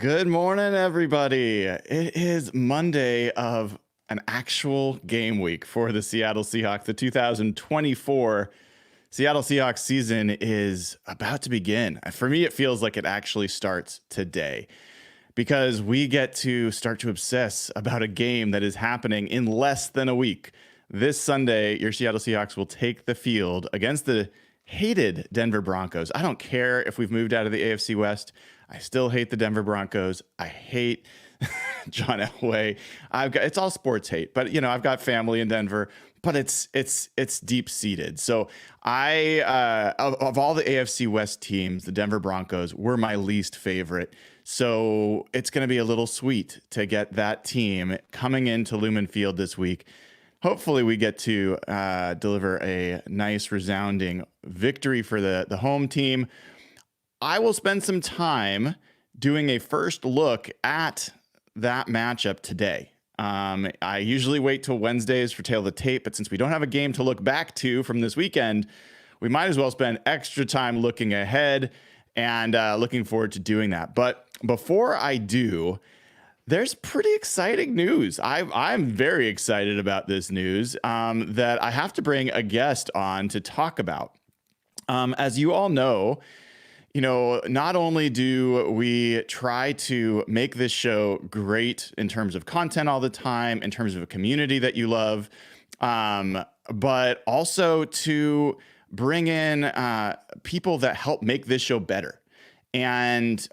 Good morning, everybody. It is Monday of an actual game week for the Seattle Seahawks. The 2024 Seattle Seahawks season is about to begin. For me, it feels like it actually starts today because we get to start to obsess about a game that is happening in less than a week. This Sunday, your Seattle Seahawks will take the field against the hated Denver Broncos. I don't care if we've moved out of the AFC West. I still hate the Denver Broncos. I hate John Elway. It's all sports hate, but I've got family in Denver, but it's deep seated. So of all the AFC West teams, the Denver Broncos were my least favorite. So it's going to be a little sweet to get that team coming into Lumen Field this week. Hopefully we get to deliver a nice resounding victory for the home team. I will spend some time doing a first look at that matchup today. I usually wait till Wednesdays for Tail of the Tape, but since we don't have a game to look back to from this weekend, we might as well spend extra time looking ahead and looking forward to doing that. But before I do, there's pretty exciting news. I'm very excited about this news that I have to bring a guest on to talk about. As you all know, not only do we try to make this show great in terms of content all the time, in terms of a community that you love, but also to bring in people that help make this show better. And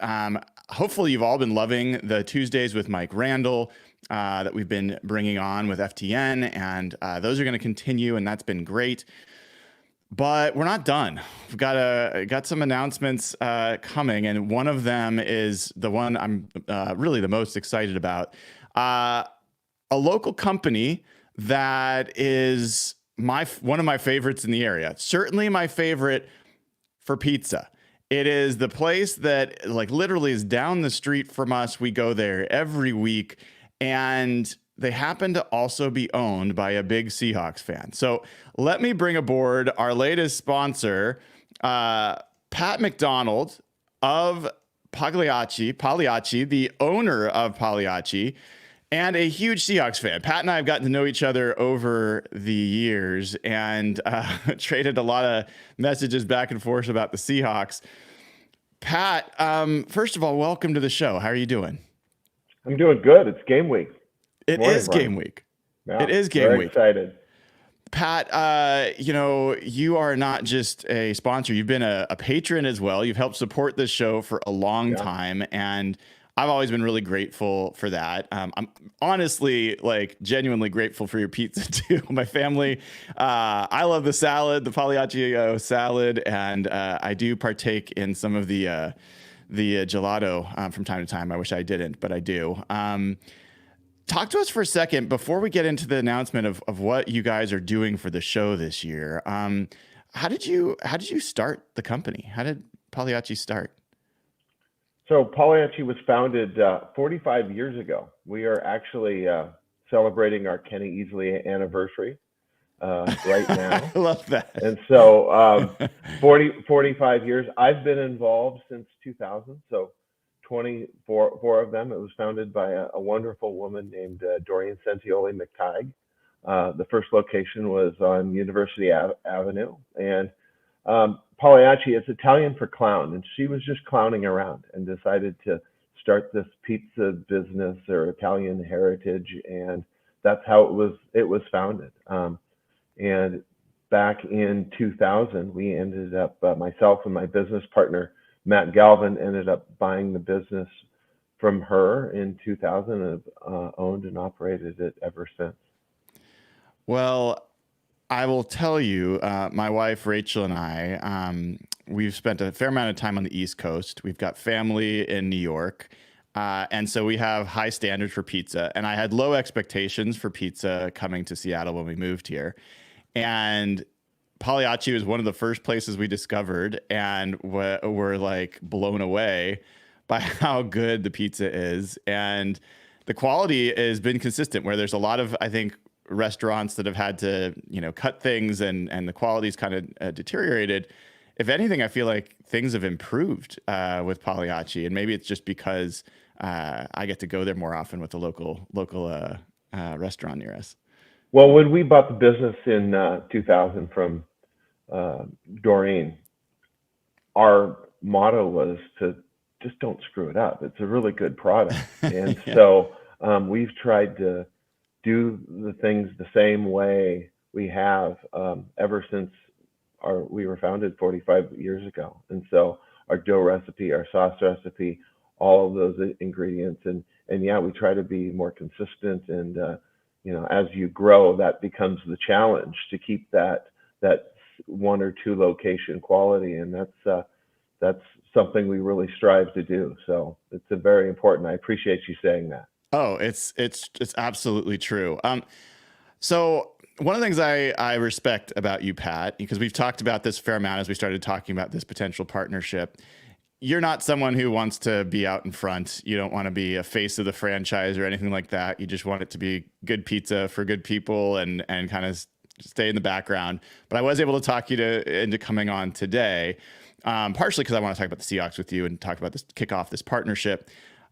hopefully you've all been loving the Tuesdays with Mike Randall that we've been bringing on with FTN, and those are going to continue, and that's been great. But we're not done. We've got some announcements coming, and one of them is the one I'm really the most excited about. A local company that is one of my favorites in the area. Certainly my favorite for pizza. It is the place that literally is down the street from us. We go there every week, and they happen to also be owned by a big Seahawks fan. So let me bring aboard our latest sponsor, Pat McDonald of Pagliacci, the owner of Pagliacci, and a huge Seahawks fan. Pat and I have gotten to know each other over the years and traded a lot of messages back and forth about the Seahawks. Pat, first of all, welcome to the show. How are you doing? I'm doing good. It's game week. It is game week. Yeah, it is game week. Excited. Pat, you are not just a sponsor. You've been a patron as well. You've helped support this show for a long time, and I've always been really grateful for that. I'm honestly, genuinely grateful for your pizza too. My family, I love the salad, the Pagliacci salad, and I do partake in some of the gelato from time to time. I wish I didn't, but I do. Talk to us for a second before we get into the announcement of what you guys are doing for the show this year. How did you start the company? How did Pagliacci start? So Pagliacci was founded 45 years ago. We are actually celebrating our Kenny Easley anniversary right now. I love that. And so 45 years. I've been involved since 2000. So 24 of them. It was founded by a wonderful woman named Doreen Sentioli McTighe. The first location was on University Avenue. And Pagliacci is Italian for clown. And she was just clowning around and decided to start this pizza business or Italian heritage. And that's how it was founded. And back in 2000, we ended up, myself and my business partner, Matt Galvin, ended up buying the business from her in 2000 and have owned and operated it ever since. Well, I will tell you, my wife, Rachel, and I, we've spent a fair amount of time on the East Coast. We've got family in New York. And so we have high standards for pizza. And I had low expectations for pizza coming to Seattle when we moved here. And Pagliacci was one of the first places we discovered, and were blown away by how good the pizza is. And the quality has been consistent, where there's a lot of, I think, restaurants that have had to, cut things and the quality's kind of deteriorated. if anything, I feel like things have improved with Pagliacci, and maybe it's just because I get to go there more often with the local restaurant near us. Well, when we bought the business in 2000 from Doreen, our motto was to just don't screw it up. It's a really good product. And Yeah. so we've tried to do the things the same way we have ever since we were founded 45 years ago. And so our dough recipe, our sauce recipe, all of those ingredients, and yeah, we try to be more consistent. And as you grow, that becomes the challenge to keep that one or two location quality, and that's something we really strive to do. So it's a very important. I appreciate you saying that. Oh, it's absolutely true. So one of the things I respect about you, Pat, because we've talked about this a fair amount as we started talking about this potential partnership. You're not someone who wants to be out in front. You don't want to be a face of the franchise or anything like that. You just want it to be good pizza for good people and kind of stay in the background. But I was able to talk you into coming on today, partially because I want to talk about the Seahawks with you and talk about this, kick off this partnership.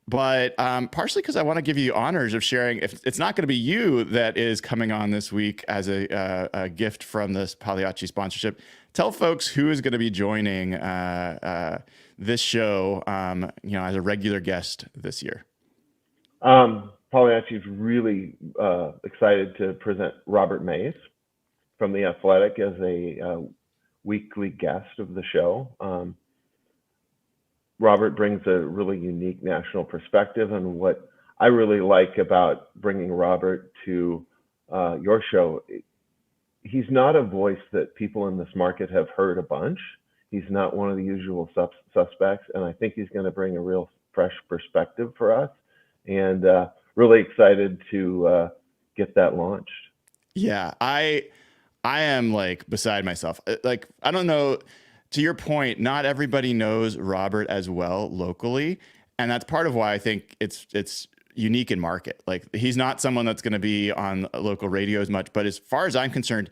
But partially because I want to give you honors of sharing. If it's not going to be you that is coming on this week as a gift from this Pagliacci sponsorship, tell folks who is going to be joining this show, as a regular guest this year. Pagliacci is really excited to present Robert Mays from The Athletic as a weekly guest of the show. Robert brings a really unique national perspective, and what I really like about bringing Robert to your show, he's not a voice that people in this market have heard a bunch. He's not one of the usual suspects, and I think he's going to bring a real fresh perspective for us, and really excited to get that launched. Yeah, I am like beside myself. Like, I don't know. To your point, not everybody knows Robert as well locally, and that's part of why I think it's unique in market. Like, he's not someone that's going to be on local radio as much, but as far as I'm concerned,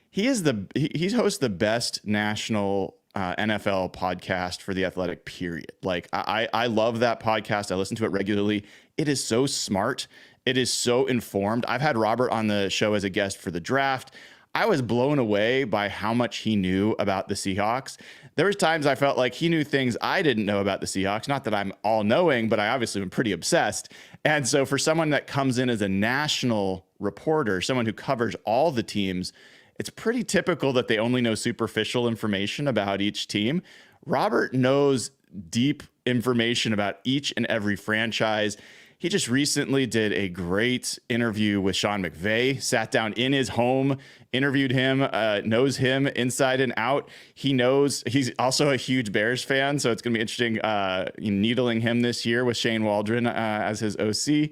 he hosts the best national NFL podcast for The Athletic, period. Like, I love that podcast. I listen to it regularly. It is so smart. It is so informed. I've had Robert on the show as a guest for the draft. I was blown away by how much he knew about the Seahawks. There was times I felt like he knew things I didn't know about the Seahawks. Not that I'm all knowing, but I obviously am pretty obsessed. And so for someone that comes in as a national reporter, someone who covers all the teams, it's pretty typical that they only know superficial information about each team. Robert knows deep information about each and every franchise. He just recently did a great interview with Sean McVay, sat down in his home, interviewed him, knows him inside and out. He's also a huge Bears fan, so it's going to be interesting needling him this year with Shane Waldron as his OC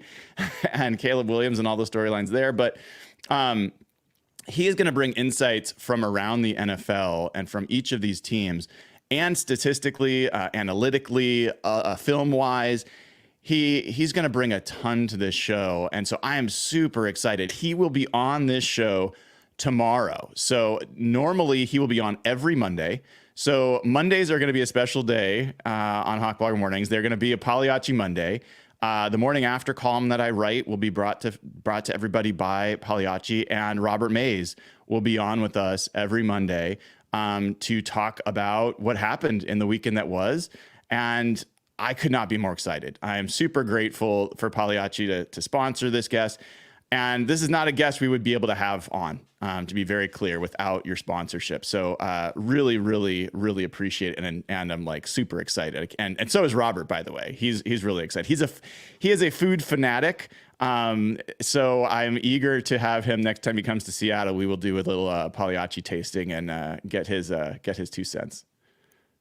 and Caleb Williams and all the storylines there. But he is going to bring insights from around the NFL and from each of these teams, and statistically, analytically, film-wise. He's going to bring a ton to this show. And so I am super excited. He will be on this show tomorrow. So normally he will be on every Monday. So Mondays are going to be a special day on Hawkblogger Mornings. They're going to be a Pagliacci Monday. The morning after column that I write will be brought to everybody by Pagliacci, and Robert Mays will be on with us every Monday to talk about what happened in the weekend that was. And I could not be more excited. I am super grateful for Pagliacci to sponsor this guest. And this is not a guest we would be able to have on, to be very clear, without your sponsorship. So really, really, really appreciate it. And I'm like super excited. And so is Robert, by the way. He's really excited. He is a food fanatic. So I'm eager to have him next time he comes to Seattle. We will do a little Pagliacci tasting and get his 2 cents.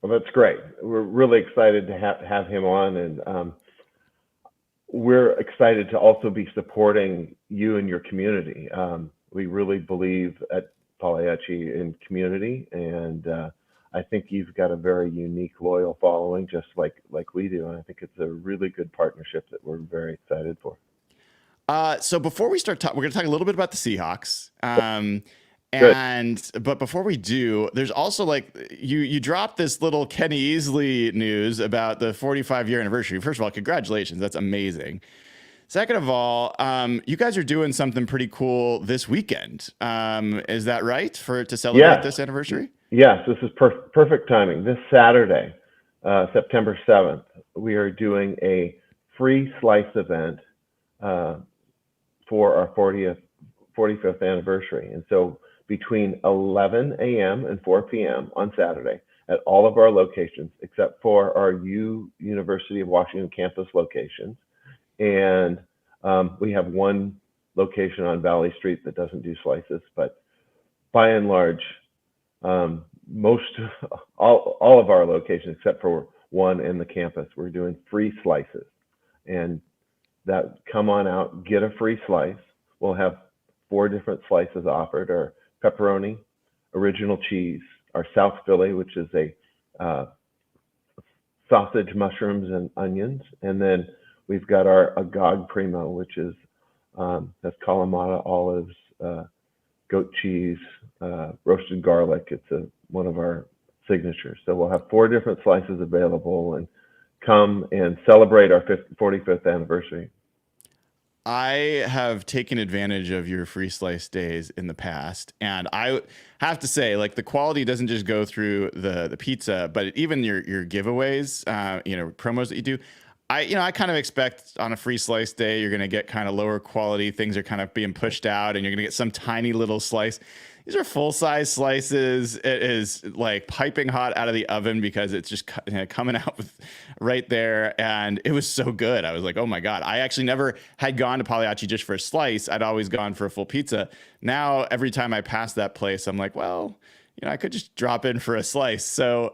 Well, that's great. We're really excited to have him on, and we're excited to also be supporting you and your community. We really believe at Pagliacci in community, and I think you've got a very unique, loyal following, just like we do. And I think it's a really good partnership that we're very excited for. So before we start talking, we're going to talk a little bit about the Seahawks. Good. But before we do, there's also like you dropped this little Kenny Easley news about the 45-year anniversary. First of all, congratulations. That's amazing. Second of all, you guys are doing something pretty cool this weekend. Is that right? To celebrate Yes. this anniversary? Yes, this is perfect timing. This Saturday, September 7th, we are doing a free slice event for our 45th anniversary. And so between 11 a.m. and 4 p.m. on Saturday at all of our locations, except for our University of Washington campus locations. And we have one location on Valley Street that doesn't do slices, but by and large, most all of our locations, except for one in the campus, we're doing free slices. And that come on out, get a free slice. We'll have 4 different slices offered: our pepperoni, original cheese, our South Philly, which is a sausage, mushrooms, and onions, and then we've got our agog primo, which is that's Kalamata olives, goat cheese, roasted garlic. It's one of our signatures. So we'll have 4 different slices available, and come and celebrate our 45th anniversary. I have taken advantage of your free slice days in the past, and I have to say, like, the quality doesn't just go through the pizza, but even your giveaways, promos that you do. I kind of expect on a free slice day you're gonna get kind of lower quality. Things are kind of being pushed out, and you're gonna get some tiny little slice. These are full size slices. It is like piping hot out of the oven because it's just coming out with right there. And it was so good. I was like, oh my God. I actually never had gone to Pagliacci just for a slice. I'd always gone for a full pizza. Now, every time I pass that place, I'm like, well, I could just drop in for a slice. So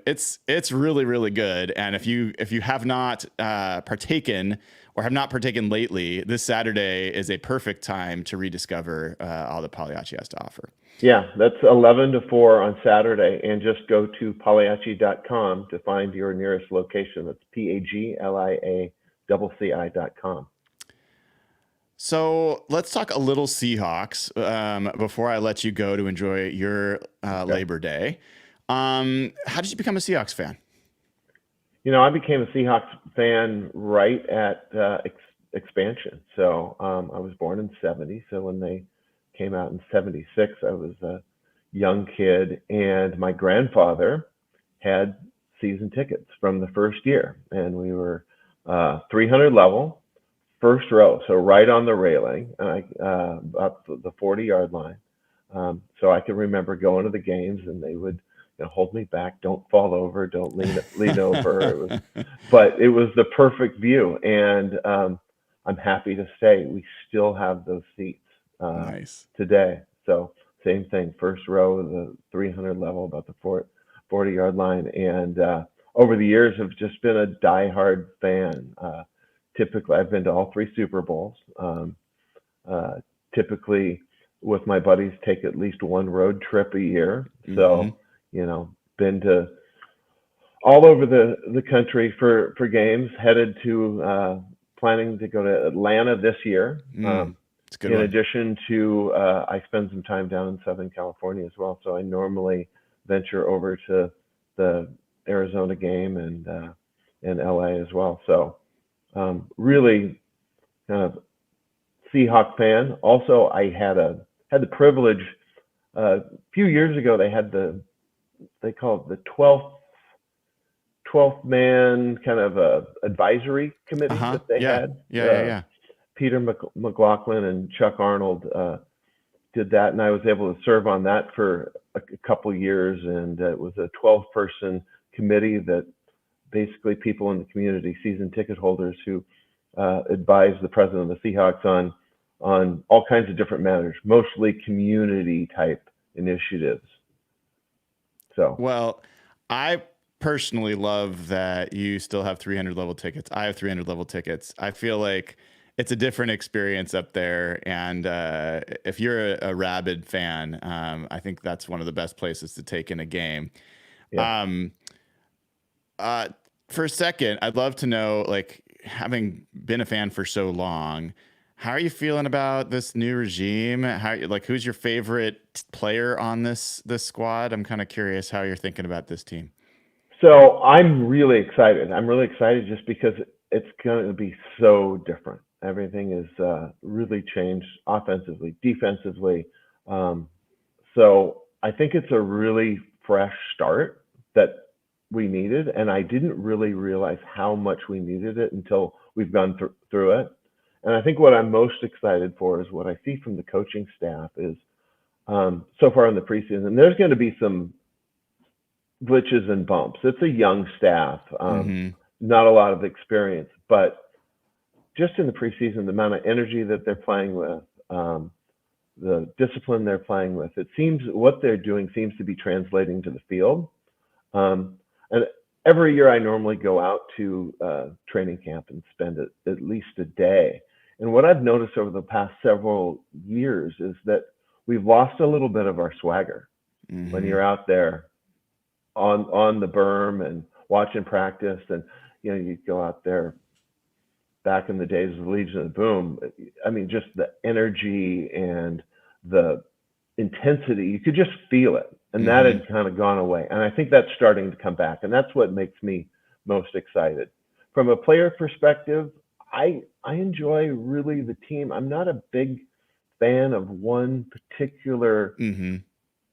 it's really, really good. And if you have not partaken or have not partaken lately, this Saturday is a perfect time to rediscover all that Pagliacci has to offer. Yeah, that's 11 to 4 on Saturday, and just go to Pagliacci.com to find your nearest location. That's PAGLIACCI.com. So let's talk a little Seahawks before I let you go to enjoy your Labor Day. How did you become a Seahawks fan? I became a Seahawks fan right at expansion. So I was born in 70. So when they came out in 76, I was a young kid, and my grandfather had season tickets from the first year, and we were 300 level, first row, so right on the railing, about the 40-yard line. So I can remember going to the games, and they would hold me back, don't fall over, don't lean over. But it was the perfect view, and I'm happy to say we still have those seats nice. Today. So same thing, first row, the 300 level, about the 40-yard line, and over the years have just been a diehard fan. Typically, I've been to all 3 Super Bowls. Typically, with my buddies, take at least one road trip a year. So, been to all over the country for games. Headed to planning to go to Atlanta this year. In addition to, I spend some time down in Southern California as well. So I normally venture over to the Arizona game and LA as well. So really kind of Seahawk fan. Also, I had the privilege a few years ago. They call it the 12th man kind of advisory committee that they had. Yeah. Peter McLaughlin and Chuck Arnold did that, and I was able to serve on that for a couple years. And it was a 12-person committee that basically people in the community, season ticket holders, who advised the president of the Seahawks on all kinds of different matters, mostly community type initiatives. So, well, I personally love that you still have 300 level tickets. I have 300 level tickets. I feel like it's a different experience up there. And if you're a rabid fan, I think that's one of the best places to take in a game. Yeah. For a second, I'd love to know, like, having been a fan for so long, How are you feeling about this new regime? Who's your favorite player on this squad? I'm kind of curious how you're thinking about this team. So I'm really excited. I'm really excited just because it's going to be so different. Everything is really changed offensively, defensively. Um, so I think it's a really fresh start that we needed, and I didn't really realize how much we needed it until we've gone through it. And I think what I'm most excited for is what I see from the coaching staff is so far in the preseason. And there's going to be some glitches and bumps. It's a young staff, Mm-hmm. not a lot of experience, but just in the preseason, the amount of energy that they're playing with, the discipline they're playing with, it seems what they're doing seems to be translating to the field. And every year I normally go out to training camp and spend at least a day. And what I've noticed over the past several years is that we've lost a little bit of our swagger. Mm-hmm. When you're out there on the berm and watching practice, and you go out there back in the days of the Legion of Boom. I mean, just the energy and the intensity, you could just feel it, and that Mm-hmm. had kind of gone away. And I think that's starting to come back, and that's what makes me most excited. From a player perspective, I enjoy really the team. I'm not a big fan of one particular Mm-hmm.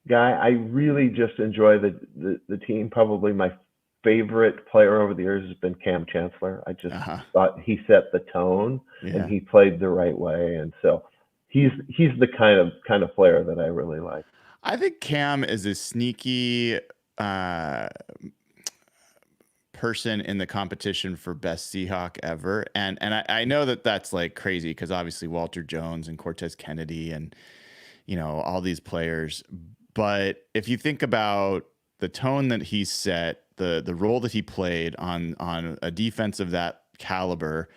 guy. I really just enjoy the team. Probably my favorite player over the years has been Cam Chancellor. I just Uh-huh. thought he set the tone and Yeah. he played the right way, and so he's the kind of player that I really like. I think Cam is a sneaky uh, person in the competition for best Seahawk ever. And I know that that's like crazy because obviously Walter Jones and Cortez Kennedy and, all these players. But if you think about the tone that he set, the role that he played on a defense of that caliber,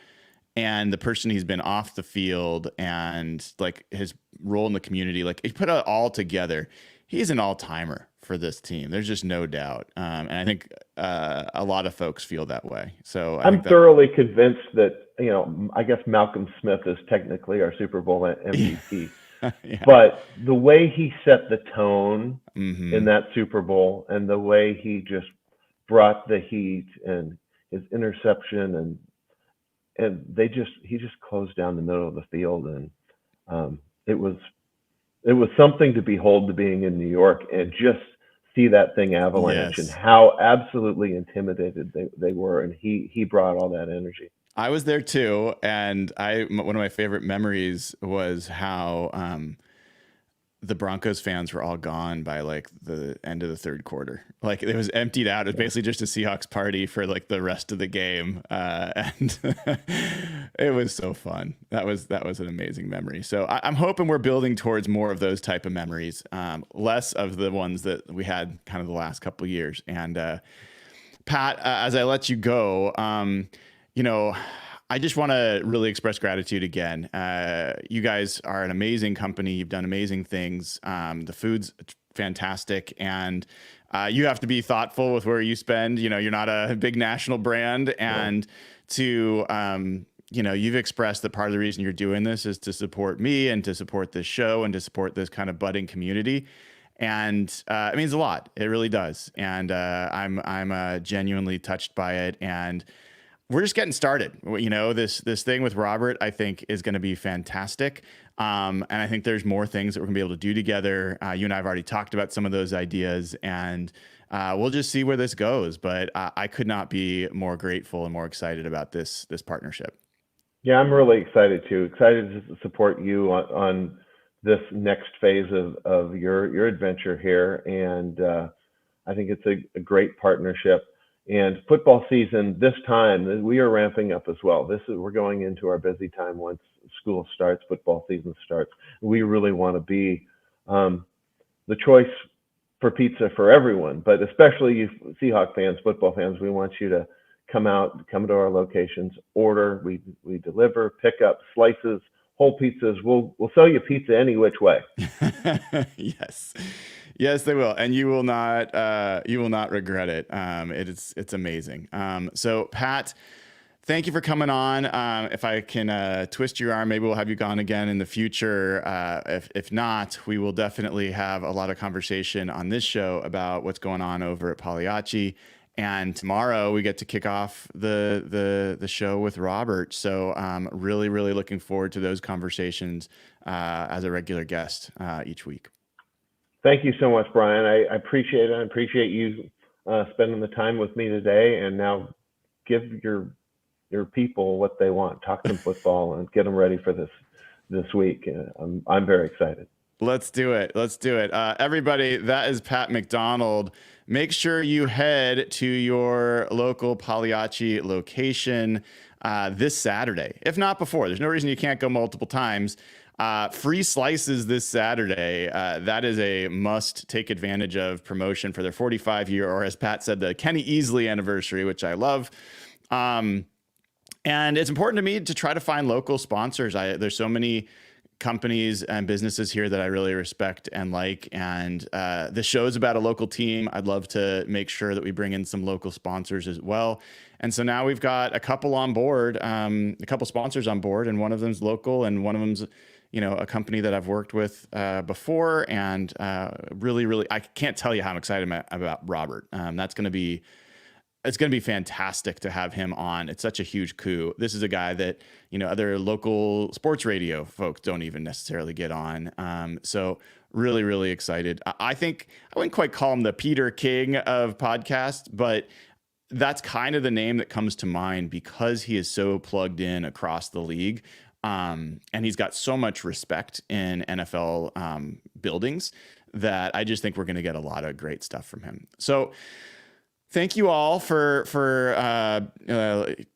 and the person he's been off the field, and like his role in the community, like you put it all together, he's an all-timer for this team. There's just no doubt. And I think a lot of folks feel that way. So I I'm think that, thoroughly convinced that I guess Malcolm Smith is technically our Super Bowl MVP, yeah. but the way he set the tone Mm-hmm. in that Super Bowl and the way he just brought the heat and his interception and he just closed down the middle of the field, and it was something to behold, to being in New York and just see that thing avalanche and Yes. how absolutely intimidated they were, and he brought all that energy. I was there too, and one of my favorite memories was how the Broncos fans were all gone by like the end of the third quarter. Like it was emptied out. It was basically just a Seahawks party for like the rest of the game, and it was so fun. That was an amazing memory. So I'm hoping we're building towards more of those type of memories, less of the ones that we had kind of the last couple of years. And Pat, as I let you go, I just want to really express gratitude again. You guys are an amazing company. You've done amazing things. The food's fantastic, and you have to be thoughtful with where you spend. You're not a big national brand, and you've expressed that part of the reason you're doing this is to support me and to support this show and to support this kind of budding community. And it means a lot. It really does. And I'm genuinely touched by it. And we're just getting started. This thing with Robert, I think, is going to be fantastic. And I think there's more things that we're gonna be able to do together. You and I have already talked about some of those ideas, and we'll just see where this goes. But I could not be more grateful and more excited about this partnership. Yeah, I'm really excited too. Excited to support you on this next phase of your adventure here, and I think it's a great partnership. And football season this time, we are ramping up as well. We're going into our busy time once school starts, football season starts. We really want to be the choice for pizza for everyone, but especially you Seahawk fans, football fans. We want you to come to our locations, order. We deliver, pick up slices, whole pizzas. We'll sell you pizza any which way. Yes, they will, and you will not regret it. It's amazing. So Pat, Thank you for coming on. If I can twist your arm, maybe we'll have you on again in the future. If not, we will definitely have a lot of conversation on this show about what's going on over at Pagliacci. And tomorrow we get to kick off the show with Robert. So really, really looking forward to those conversations as a regular guest each week. Thank you so much, Brian. I appreciate it. I appreciate you spending the time with me today. And now give your people what they want. Talk some football and get them ready for this week. I'm very excited. Let's do it. Everybody, that is Pat McDonald. Make sure you head to your local Pagliacci location this Saturday, if not before. There's no reason you can't go multiple times. Free slices this Saturday. That is a must take advantage of promotion for their 45-year, or as Pat said, the Kenny Easley anniversary, which I love. And it's important to me to try to find local sponsors. There's so many companies and businesses here that I really respect and like. And the show's about a local team. I'd love to make sure that we bring in some local sponsors as well. And so now we've got a couple on board, a couple sponsors on board, and one of them's local and one of them's, a company that I've worked with before. And really, I can't tell you how I'm excited about Robert. It's going to be fantastic to have him on. It's such a huge coup. This is a guy that, other local sports radio folks don't even necessarily get on. So really, really excited. I think I wouldn't quite call him the Peter King of podcasts, but that's kind of the name that comes to mind because he is so plugged in across the league. And he's got so much respect in NFL buildings that I just think we're going to get a lot of great stuff from him. So thank you all for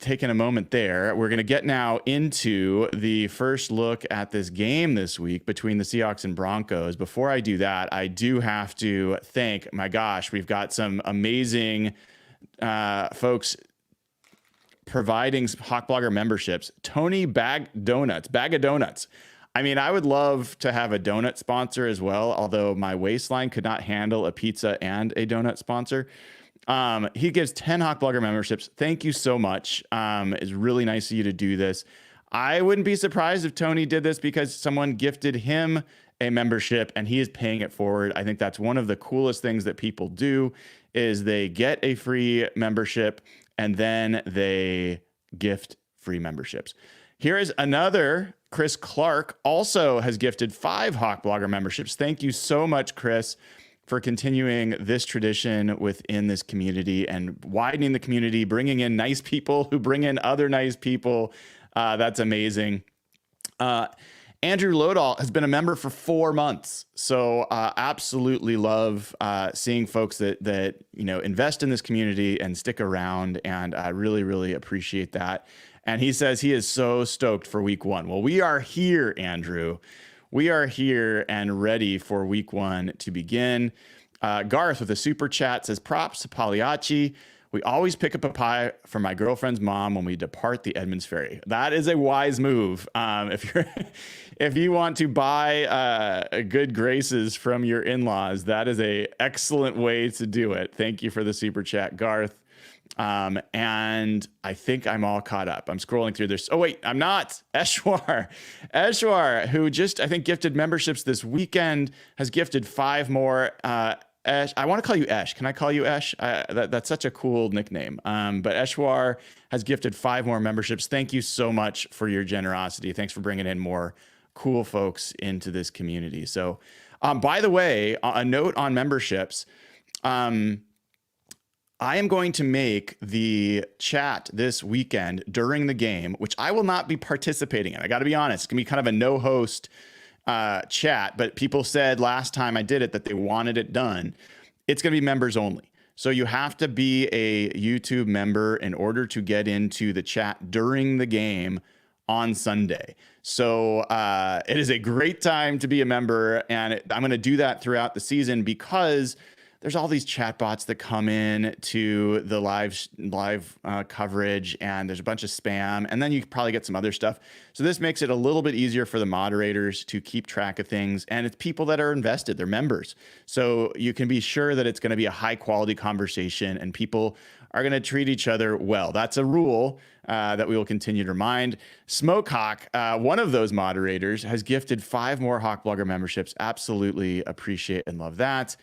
taking a moment there. We're going to get now into the first look at this game this week between the Seahawks and Broncos. Before I do that, I do have to thank, my gosh, we've got some amazing folks providing Hawk Blogger memberships. Tony Bag of Donuts. I mean, I would love to have a donut sponsor as well, although my waistline could not handle a pizza and a donut sponsor. He gives 10 Hawk Blogger memberships. Thank you so much. It's really nice of you to do this. I wouldn't be surprised if Tony did this because someone gifted him a membership and he is paying it forward. I think that's one of the coolest things that people do is they get a free membership and then they gift free memberships. Here is another. Chris Clark also has gifted 5 Hawk Blogger memberships. Thank you so much, Chris, for continuing this tradition within this community and widening the community, bringing in nice people who bring in other nice people. That's amazing. Andrew Lodahl has been a member for 4 months. So absolutely love seeing folks that invest in this community and stick around. And I really, really appreciate that. And he says he is so stoked for week 1. Well, we are here, Andrew. We are here and ready for week 1 to begin. Garth with a super chat says, props to Pagliacci. We always pick up a pie for my girlfriend's mom when we depart the Edmonds Ferry. That is a wise move. If you want to buy good graces from your in-laws, that is a excellent way to do it. Thank you for the super chat, Garth. And I think I'm all caught up. I'm scrolling through this. Oh, wait, I'm not. Eshwar, who just, I think, gifted memberships this weekend, has gifted 5 more. Esh, I want to call you Esh. Can I call you Esh? That's such a cool nickname. But Eshwar has gifted 5 more memberships. Thank you so much for your generosity. Thanks for bringing in more cool folks into this community. So, by the way, a note on memberships. I am going to make the chat this weekend during the game, which I will not be participating in. I got to be honest. It's going to be kind of a no-host chat, but people said last time I did it that they wanted it done. It's going to be members only. So you have to be a YouTube member in order to get into the chat during the game on Sunday. So it is a great time to be a member, and I'm going to do that throughout the season because there's all these chatbots that come in to the live coverage, and there's a bunch of spam, and then you probably get some other stuff. So this makes it a little bit easier for the moderators to keep track of things, and it's people that are invested, they're members. So you can be sure that it's going to be a high quality conversation, and people are going to treat each other well. That's a rule that we will continue to remind. Smokehawk, one of those moderators, has gifted 5 more Hawk Blogger memberships. Absolutely appreciate and love that.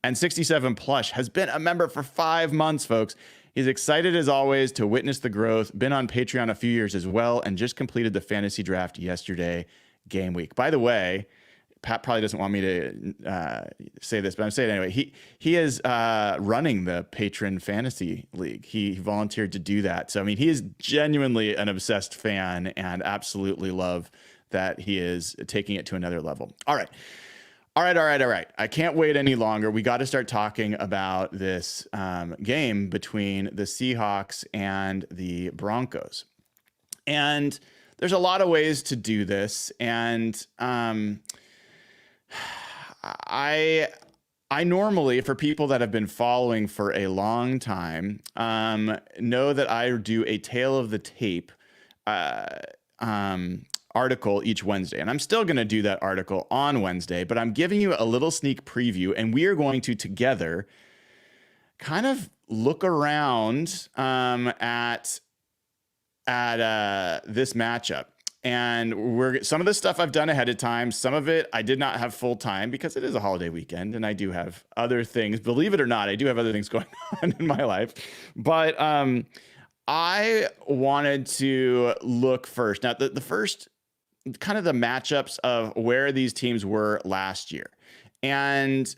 And 67 Plush has been a member for 5 months, folks. He's excited as always to witness the growth. Been on Patreon a few years as well, and just completed the fantasy draft yesterday, game week. By the way, Pat probably doesn't want me to say this, but I'm saying it anyway. He is running the Patron Fantasy League. He volunteered to do that. So, I mean, he is genuinely an obsessed fan, and absolutely love that he is taking it to another level. All right. I can't wait any longer. We got to start talking about this game between the Seahawks and the Broncos. And there's a lot of ways to do this. And I normally, for people that have been following for a long time, know that I do a Tale of the Tape article each Wednesday. And I'm still going to do that article on Wednesday, but I'm giving you a little sneak preview, and we are going to together kind of look around at this matchup. And some of the stuff I've done ahead of time, some of it I did not have full time because it is a holiday weekend and I do have other things. Believe it or not, I do have other things going on in my life. But I wanted to look first. Now, the first kind of the matchups of where these teams were last year. And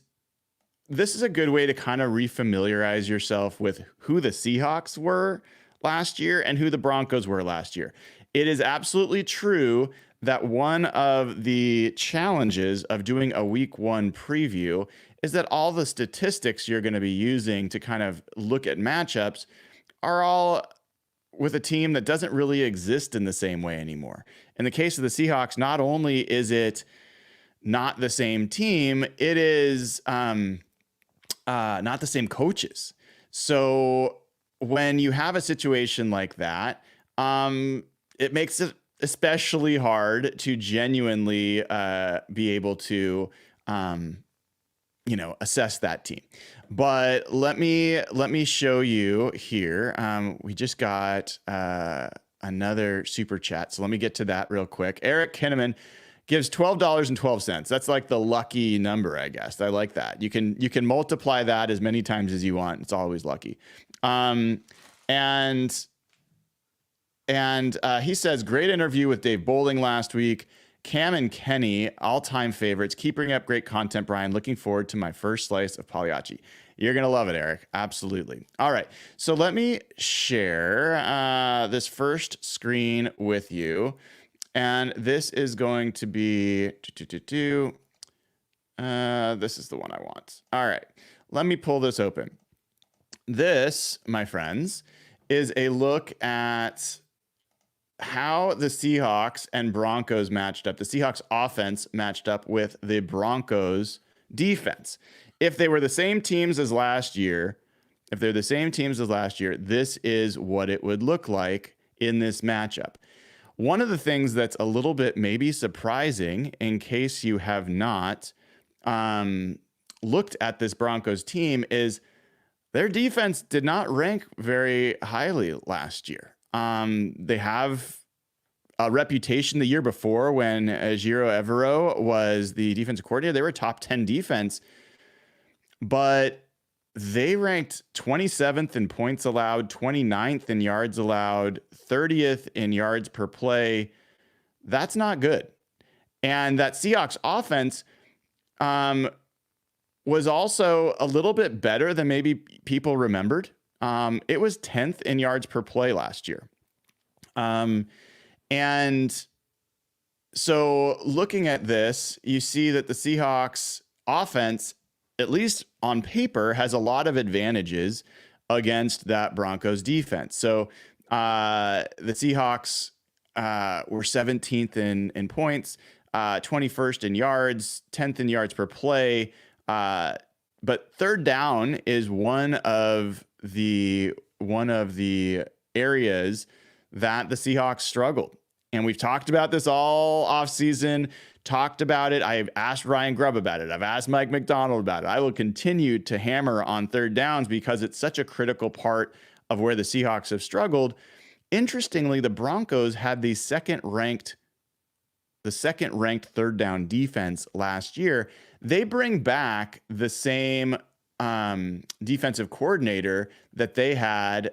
this is a good way to kind of refamiliarize yourself with who the Seahawks were last year and who the Broncos were last year. It is absolutely true that one of the challenges of doing a week 1 preview is that all the statistics you're going to be using to kind of look at matchups are all with a team that doesn't really exist in the same way anymore. In the case of the Seahawks, not only is it not the same team, it is not the same coaches. So when you have a situation like that, it makes it especially hard to genuinely be able to, assess that team. But let me show you here. We just got another super chat, so let me get to that real quick. Eric Kinnaman gives $12.12. That's like the lucky number, I guess. I like that. You can multiply that as many times as you want. It's always lucky. And he says, great interview with Dave Bowling last week. Cam and Kenny, all-time favorites. Keep bringing up great content, Brian. Looking forward to my first slice of Pagliacci. You're going to love it, Eric. Absolutely. All right. So let me share this first screen with you. And this is going to be... this is the one I want. All right. Let me pull this open. This, my friends, is a look at how the Seahawks and Broncos matched up. The Seahawks offense matched up with the Broncos defense. If they were the same teams as last year, this is what it would look like in this matchup. One of the things that's a little bit maybe surprising, in case you have not looked at this Broncos team, is their defense did not rank very highly last year. They have a reputation the year before when Giro Evero was the defensive coordinator. They were a top 10 defense, but they ranked 27th in points allowed, 29th in yards allowed, 30th in yards per play. That's not good. And that Seahawks offense was also a little bit better than maybe people remembered. It was 10th in yards per play last year. And so looking at this, you see that the Seahawks offense, at least on paper, has a lot of advantages against that Broncos defense. So the Seahawks were 17th in points, 21st in yards, 10th in yards per play, but third down is one of the areas that the Seahawks struggled. And we've talked about this all offseason, talked about it. I've asked Ryan Grubb about it. I've asked Mike McDonald about it. I will continue to hammer on third downs because it's such a critical part of where the Seahawks have struggled. Interestingly, the Broncos had the second ranked third down defense last year. They bring back the same defensive coordinator that they had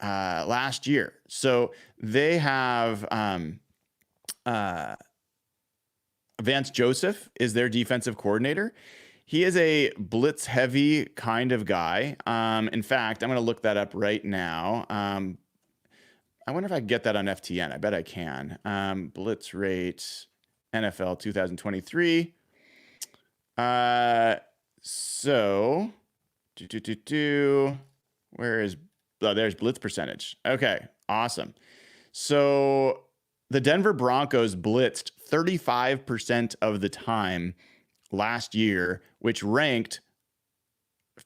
last year. So they have Vance Joseph is their defensive coordinator. He is a blitz heavy kind of guy. In fact, I'm going to look that up right now. I wonder if I can get that on FTN. I bet I can. Blitz rate NFL 2023. So where is, oh, there's blitz percentage. Okay, awesome. So the Denver Broncos blitzed 35% of the time last year, which ranked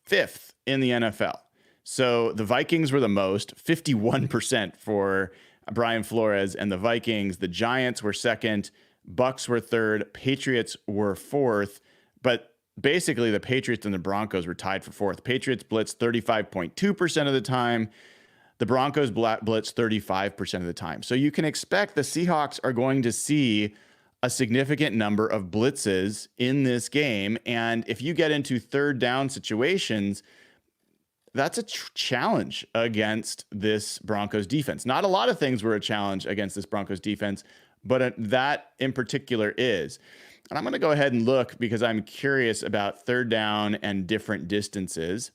5th in the NFL. So the Vikings were the most, 51% for Brian Flores and the Vikings. The Giants were second, Bucks were third, Patriots were fourth, but basically the Patriots and the Broncos were tied for fourth. Patriots blitzed 35.2% of the time. The Broncos blitzed 35% of the time. So you can expect the Seahawks are going to see a significant number of blitzes in this game. And if you get into third down situations, that's a challenge against this Broncos defense. Not a lot of things were a challenge against this Broncos defense, but that in particular is. And I'm going to go ahead and look because I'm curious about third down and different distances.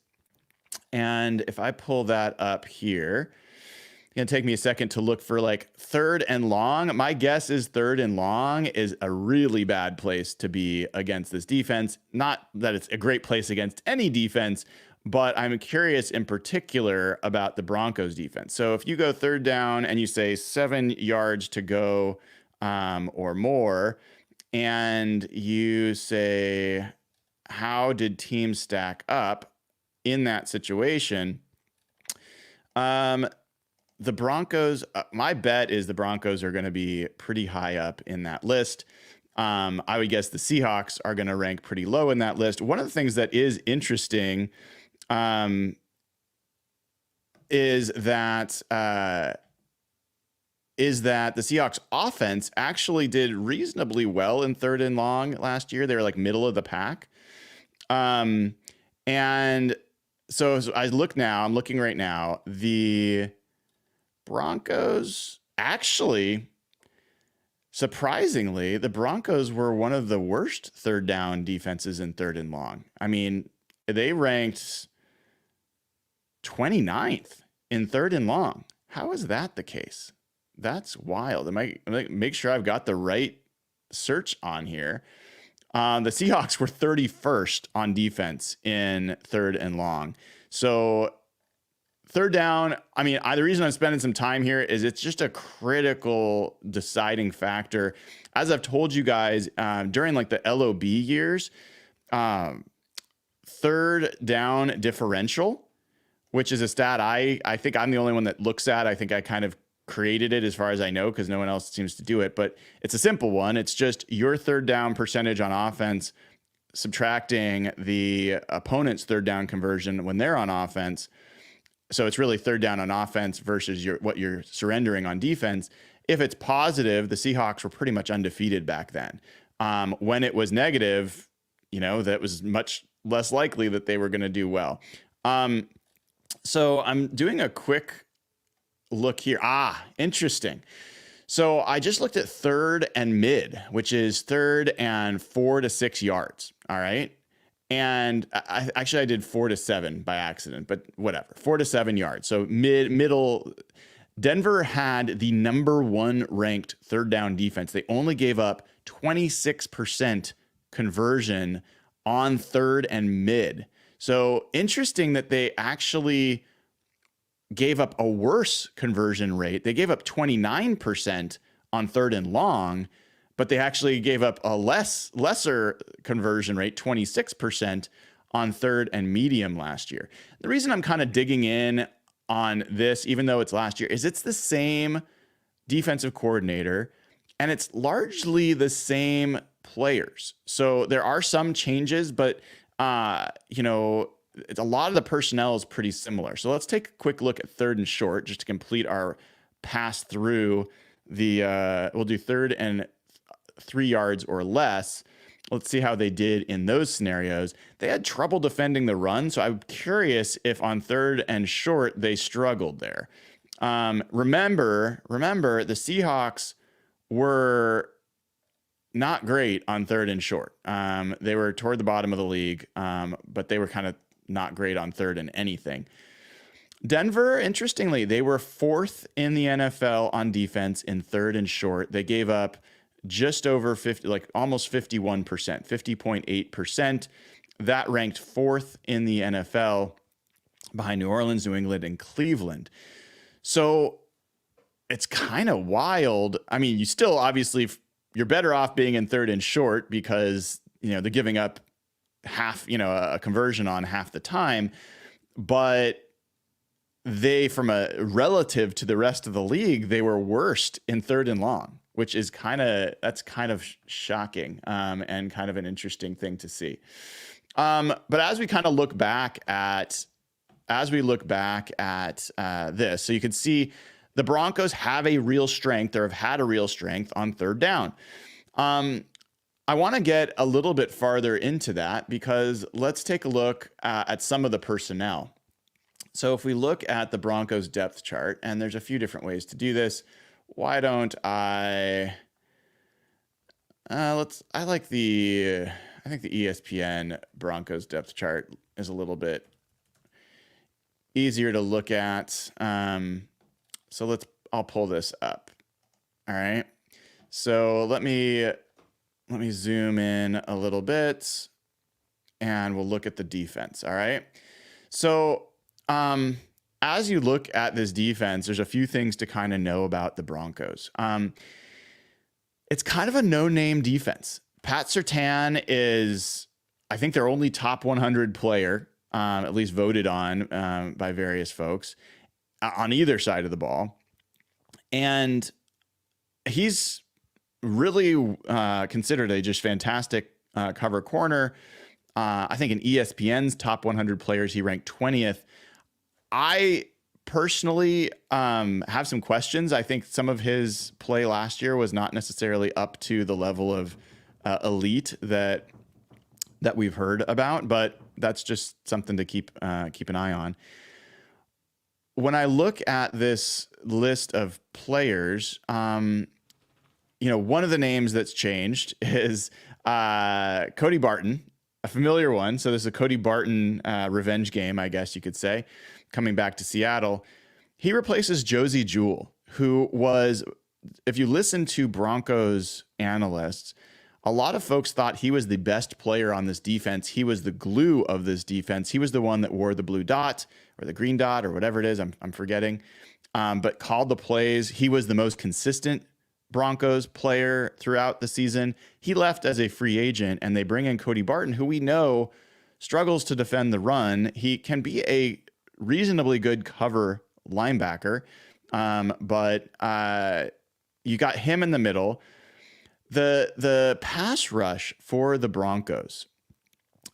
And if I pull that up here, it's going to take me a second to look for like third and long. My guess is third and long is a really bad place to be against this defense. Not that it's a great place against any defense, but I'm curious in particular about the Broncos defense. So if you go third down and you say 7 yards to go or more, and you say, how did teams stack up in that situation? The Broncos, my bet is the Broncos are going to be pretty high up in that list. I would guess the Seahawks are going to rank pretty low in that list. One of the things that is interesting is that the Seahawks offense actually did reasonably well in third and long last year. They were like middle of the pack. And so as I'm looking right now, the Broncos actually, surprisingly, the Broncos were one of the worst third down defenses in third and long. I mean, they ranked 29th in third and long. How is that the case? That's wild. I make sure I've got the right search on here. The Seahawks were 31st on defense in third and long. So third down, I mean, the reason I'm spending some time here is it's just a critical deciding factor. As I've told you guys, during like the LOB years, third down differential, which is a stat I think I'm the only one that looks at. I think I kind of created it as far as I know because no one else seems to do it, but it's a simple one. It's just your third down percentage on offense subtracting the opponent's third down conversion when they're on offense. So it's really third down on offense versus what you're surrendering on defense. If it's positive, the Seahawks were pretty much undefeated back then. When it was negative, that was much less likely that they were going to do well. So I'm doing a quick look here. Interesting. So I just looked at third and mid, which is third and 4 to 6 yards. All right. And I did 4 to 7 by accident, but whatever, 4 to 7 yards. So middle. Denver had the number 1 ranked third down defense. They only gave up 26% conversion on third and mid. So interesting that they actually gave up a worse conversion rate. They gave up 29% on third and long, but they actually gave up a lesser conversion rate, 26% on third and medium last year. The reason I'm kind of digging in on this, even though it's last year, is it's the same defensive coordinator and it's largely the same players. So there are some changes, but it's a lot of the personnel is pretty similar. So let's take a quick look at third and short just to complete our pass through we'll do third and 3 yards or less. Let's see how they did in those scenarios. They had trouble defending the run, so I'm curious if on third and short they struggled there. Remember, the Seahawks were not great on third and short. They were toward the bottom of the league, but they were kind of not great on third and anything. Denver, interestingly, they were 4th in the NFL on defense in third and short. They gave up just over 50, like almost 51%, 50.8%. That ranked 4th in the NFL behind New Orleans, New England, and Cleveland. So it's kind of wild. I mean, you still obviously, you're better off being in third and short because, they're giving up half, a conversion on half the time, but they, from a relative to the rest of the league, they were worst in third and long, which is kind of shocking and kind of an interesting thing to see. But as we kind of look back at this, so you can see the Broncos have a real strength, or have had a real strength on third down. I want to get a little bit farther into that because let's take a look at some of the personnel. So if we look at the Broncos depth chart, and there's a few different ways to do this. Why don't I think the ESPN Broncos depth chart is a little bit easier to look at. So I'll pull this up. All right. So let me zoom in a little bit and we'll look at the defense. All right. So, as you look at this defense, there's a few things to kind of know about the Broncos. It's kind of a no-name defense. Pat Surtain is, I think, their only top 100 player, at least voted on by various folks on either side of the ball. And he's really considered a just fantastic cover corner. I think in ESPN's top 100 players, he ranked 20th. I personally have some questions. I think some of his play last year was not necessarily up to the level of elite that we've heard about, but that's just something to keep an eye on. When I look at this list of players, one of the names that's changed is Cody Barton, a familiar one. So this is a Cody Barton revenge game, I guess you could say, coming back to Seattle. He replaces Josie Jewell, who was, if you listen to Broncos analysts, a lot of folks thought he was the best player on this defense. He was the glue of this defense. He was the one that wore the blue dot or the green dot or whatever it is. I'm forgetting, but called the plays. He was the most consistent Broncos player throughout the season. He left as a free agent, and they bring in Cody Barton, who we know struggles to defend the run. He can be a reasonably good cover linebacker, but you got him in the middle. The pass rush for the Broncos,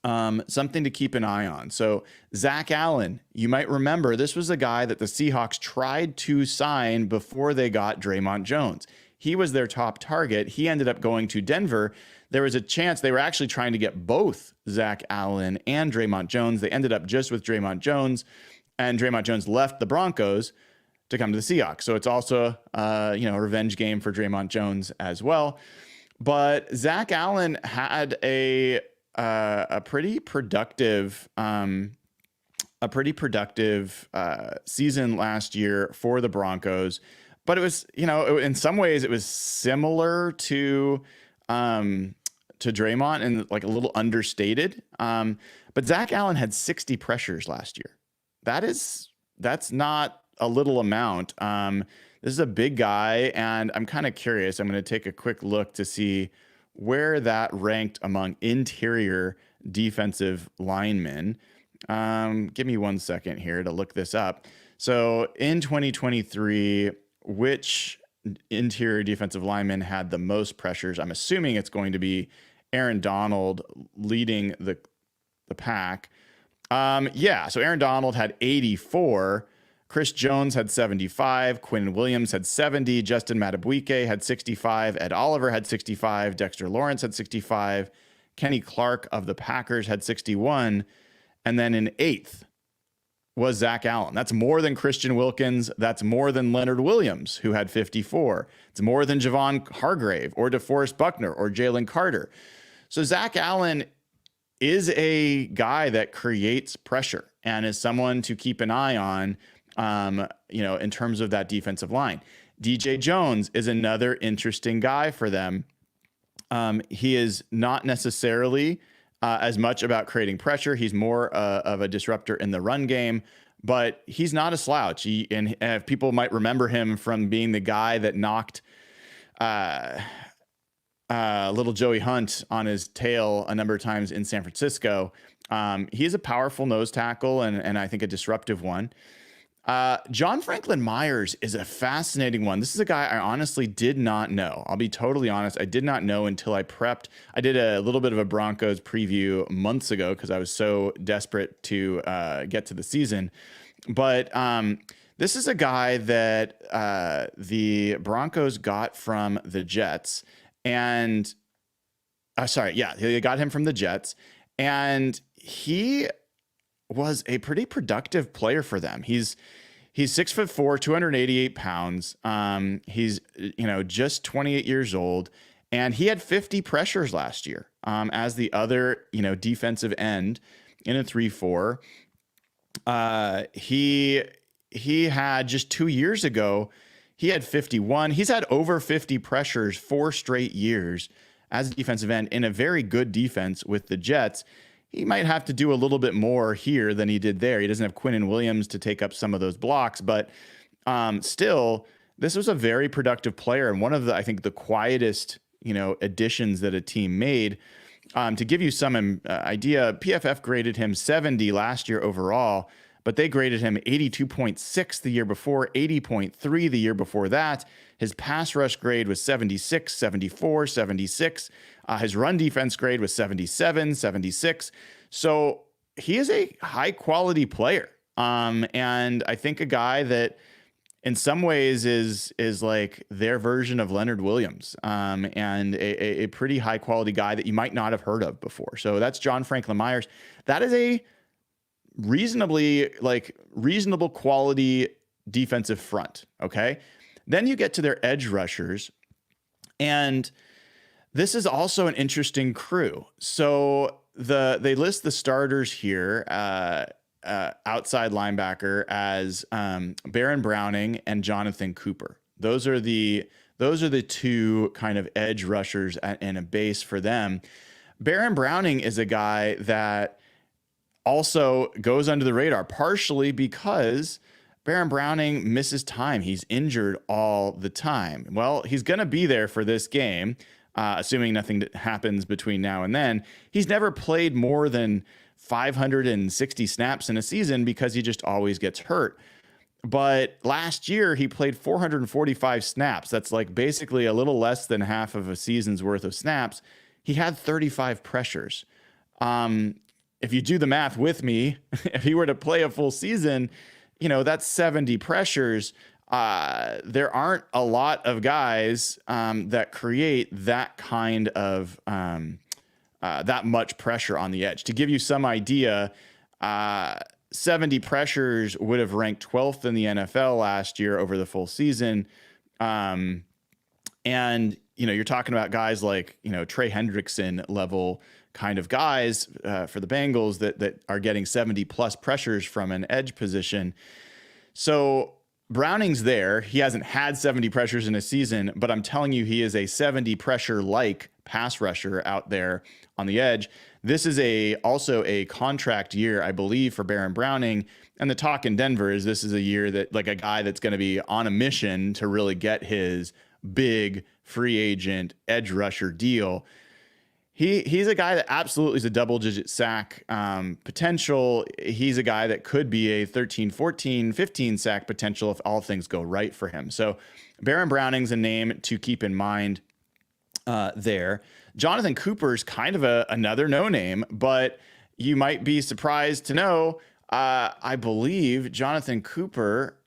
something to keep an eye on. So Zach Allen, you might remember, this was a guy that the Seahawks tried to sign before they got Draymond Jones. He was their top target. He ended up going to Denver. There was a chance they were actually trying to get both Zach Allen and Draymond Jones. They ended up just with Draymond Jones, and Draymond Jones left the Broncos to come to the Seahawks. So it's also a revenge game for Draymond Jones as well. But Zach Allen had a pretty productive season last year for the Broncos. But it was, in some ways it was similar to Draymond and like a little understated. But Zach Allen had 60 pressures last year. That's not a little amount. This is a big guy, and I'm kind of curious. I'm going to take a quick look to see where that ranked among interior defensive linemen. Give me 1 second here to look this up. So in 2023, which interior defensive lineman had the most pressures? I'm assuming it's going to be Aaron Donald leading the pack. So Aaron Donald had 84. Chris Jones had 75. Quinn Williams had 70. Justin Madubuike had 65. Ed Oliver had 65. Dexter Lawrence had 65. Kenny Clark of the Packers had 61. And then in 8th was Zach Allen. That's more than Christian Wilkins. That's more than Leonard Williams, who had 54. It's more than Javon Hargrave or DeForest Buckner or Jalen Carter. So Zach Allen is a guy that creates pressure and is someone to keep an eye on, in terms of that defensive line. DJ Jones is another interesting guy for them. He is not necessarily as much about creating pressure. He's more of a disruptor in the run game, but he's not a slouch. And people might remember him from being the guy that knocked little Joey Hunt on his tail a number of times in San Francisco. He is a powerful nose tackle and I think a disruptive one. John Franklin Myers is a fascinating one. This is a guy I honestly did not know. I'll be totally honest. I did not know until I prepped. I did a little bit of a Broncos preview months ago because I was so desperate to get to the season. But this is a guy that the Broncos got from the Jets. And they got him from the Jets. And he was a pretty productive player for them. He's 6'4", 288 pounds. He's, just 28 years old, and he had 50 pressures last year, as the other, defensive end in a 3-4. He had just 2 years ago, he had 51. He's had over 50 pressures 4 straight years as a defensive end in a very good defense with the Jets. He might have to do a little bit more here than he did there. He doesn't have Quinnen Williams to take up some of those blocks, but still, this was a very productive player and one of the, I think, the quietest, additions that a team made. To give you some idea, PFF graded him 70 last year overall, but they graded him 82.6 the year before, 80.3 the year before that. His pass rush grade was 76, 74, 76. His run defense grade was 77, 76. So he is a high quality player. And I think a guy that in some ways is like their version of Leonard Williams, and a pretty high quality guy that you might not have heard of before. So that's John Franklin Myers. That is a reasonable quality defensive front. Okay. Then you get to their edge rushers, and this is also an interesting crew. So they list the starters here, outside linebacker as Baron Browning and Jonathan Cooper. Those are the two kind of edge rushers and a base for them. Baron Browning is a guy that also goes under the radar, partially because Baron Browning misses time. He's injured all the time. Well, he's going to be there for this game, assuming nothing happens between now and then. He's never played more than 560 snaps in a season because he just always gets hurt. But last year, he played 445 snaps. That's like basically a little less than half of a season's worth of snaps. He had 35 pressures. If you do the math with me, if he were to play a full season, that's 70 pressures. There aren't a lot of guys that create that kind of that much pressure on the edge. To give you some idea, 70 pressures would have ranked 12th in the NFL last year over the full season. And, you're talking about guys like, Trey Hendrickson level kind of guys for the Bengals that are getting 70 plus pressures from an edge position. So Browning's there. He hasn't had 70 pressures in a season, but I'm telling you, he is a 70 pressure like pass rusher out there on the edge. This is also a contract year, I believe, for Baron Browning. And the talk in Denver is this is a year that like a guy that's going to be on a mission to really get his big free agent edge rusher deal. he's a guy that absolutely is a double-digit sack potential. He's a guy that could be a 13, 14, 15 sack potential if all things go right for him. So Baron Browning's a name to keep in mind there. Jonathan Cooper's kind of another no-name, but you might be surprised to know, I believe Jonathan Cooper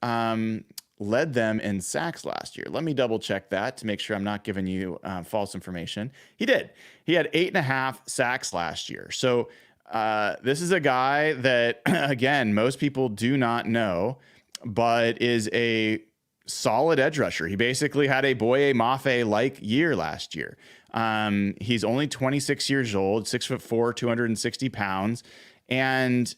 led them in sacks last year. Let me double check that to make sure I'm not giving you false information. He did. He had 8.5 sacks last year. So this is a guy that, again, most people do not know, but is a solid edge rusher. He basically had a Boye Mafe-like year last year. He's only 26 years old, 6'4", 260 pounds. And,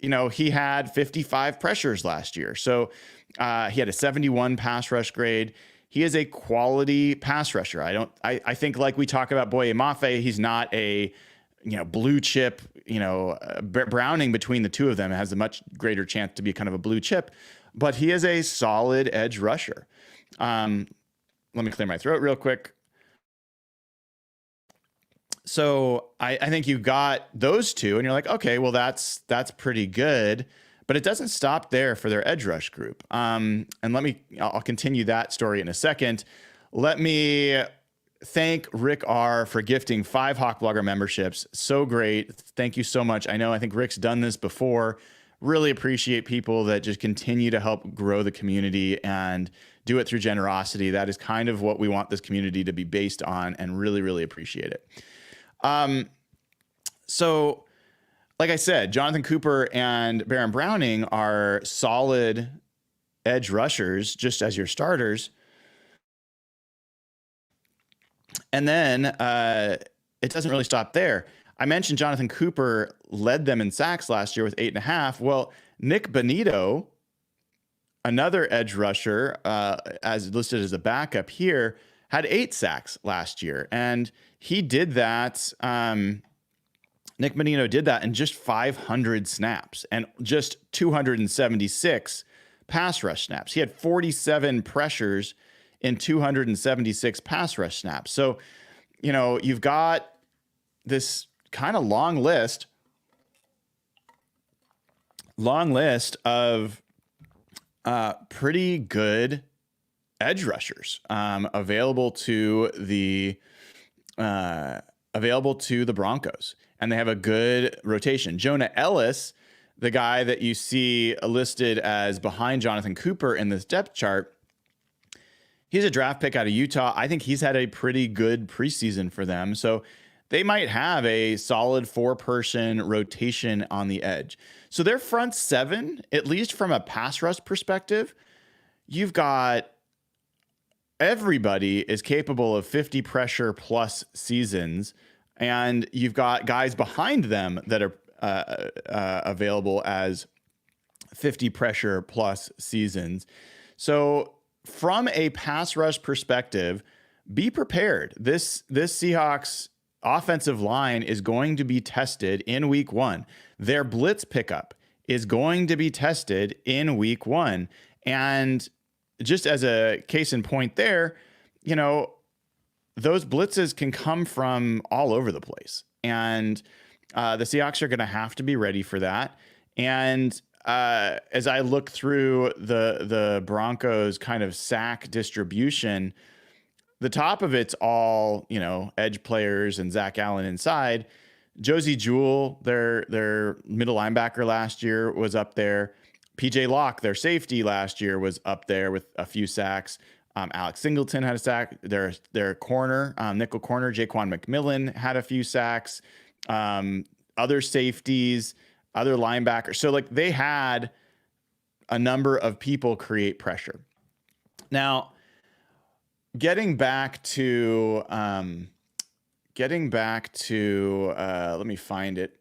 you know, he had 55 pressures last year. So he had a 71 pass rush grade. He is a quality pass rusher. I think like we talk about Boye Mafe, he's not a, you know, blue chip, you know, Browning between the two of them has a much greater chance to be kind of a blue chip, but he is a solid edge rusher. Let me clear my throat real quick. So I think you got those two and you're like, okay, well, that's pretty good, but it doesn't stop there for their edge rush group. And I'll continue that story in a second. Let me thank Rick R for gifting 5 Hawk Blogger memberships. So great. Thank you so much. I think Rick's done this before. Really appreciate people that just continue to help grow the community and do it through generosity. That is kind of what we want this community to be based on, and really, really appreciate it. So like I said, Jonathan Cooper and Baron Browning are solid edge rushers, just as your starters. And then it doesn't really stop there. I mentioned Jonathan Cooper led them in sacks last year with 8.5. Well, Nick Bonito, another edge rusher, as listed as a backup here, had 8 sacks last year. And he did that. Nick Bonito did that in just 500 snaps and just 276 pass rush snaps. He had 47 pressures in 276 pass rush snaps. So, you know, you've got this kind of long list of pretty good edge rushers available to the Broncos, and they have a good rotation. Jonah Ellis, the guy that you see listed as behind Jonathan Cooper in this depth chart, he's a draft pick out of Utah. I think he's had a pretty good preseason for them. So they might have a solid 4-person rotation on the edge. So their front 7, at least from a pass rush perspective, you've got everybody is capable of 50 pressure plus seasons, and you've got guys behind them that are available as 50 pressure plus seasons. So from a pass rush perspective, be prepared. This Seahawks offensive line is going to be tested in week 1. Their blitz pickup is going to be tested in week 1. And just as a case in point there, you know, those blitzes can come from all over the place. And the Seahawks are going to have to be ready for that. And as I look through the Broncos kind of sack distribution, the top of it's all, you know, edge players and Zach Allen inside. Josie Jewell, their middle linebacker last year, was up there. PJ Locke, their safety last year, was up there with a few sacks. Alex Singleton had a sack. Their corner, nickel corner, Jaquan McMillan, had a few sacks. Other safeties, other linebackers. So like they had a number of people create pressure. Now, getting back to let me find it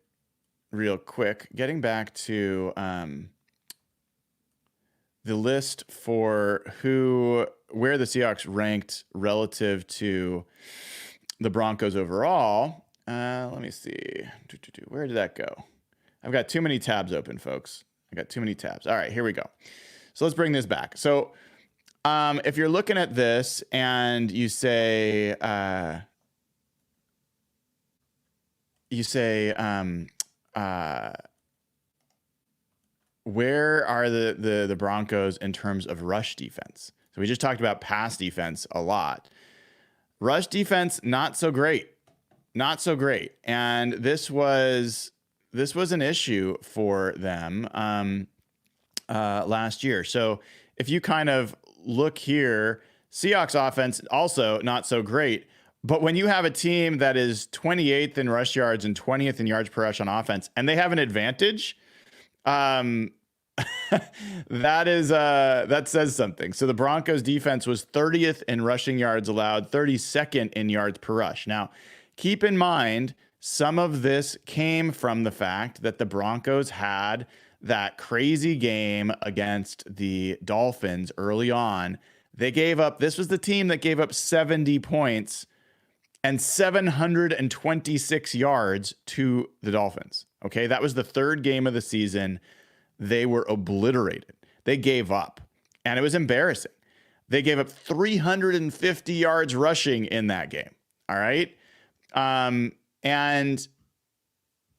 real quick. Getting back to the list for where the Seahawks ranked relative to the Broncos overall. Let me see. Where did that go? I've got too many tabs open, folks. I got too many tabs. All right, here we go. So let's bring this back. So if you're looking at this and you say, you say, where are the Broncos in terms of rush defense? So we just talked about pass defense a lot. Rush defense, not so great. Not so great. And this was an issue for them last year. So if you kind of look here, Seahawks offense also not so great. But when you have a team that is 28th in rush yards and 20th in yards per rush on offense, and they have an advantage, that says something. So the Broncos defense was 30th in rushing yards allowed, 32nd in yards per rush. Now, keep in mind, some of this came from the fact that the Broncos had that crazy game against the Dolphins early on. This was the team that gave up 70 points and 726 yards to the Dolphins. Okay, that was the third game of the season. They were obliterated. They gave up, and it was embarrassing. They gave up 350 yards rushing in that game. All right. And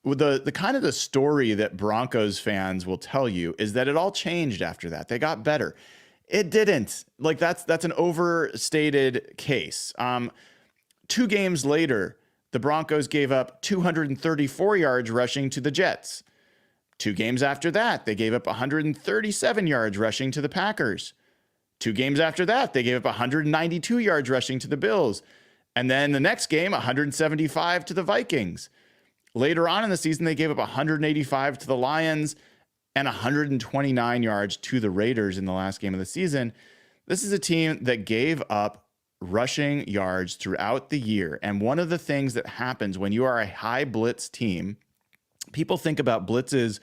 the kind of the story that Broncos fans will tell you is that it all changed after that. They got better. It didn't. Like that's an overstated case. 2 games later, the Broncos gave up 234 yards rushing to the Jets. 2 games after that, they gave up 137 yards rushing to the Packers. 2 games after that, they gave up 192 yards rushing to the Bills. And then the next game, 175 to the Vikings. Later on in the season, they gave up 185 to the Lions and 129 yards to the Raiders in the last game of the season. This is a team that gave up rushing yards throughout the year. And one of the things that happens when you are a high blitz team, people think about blitzes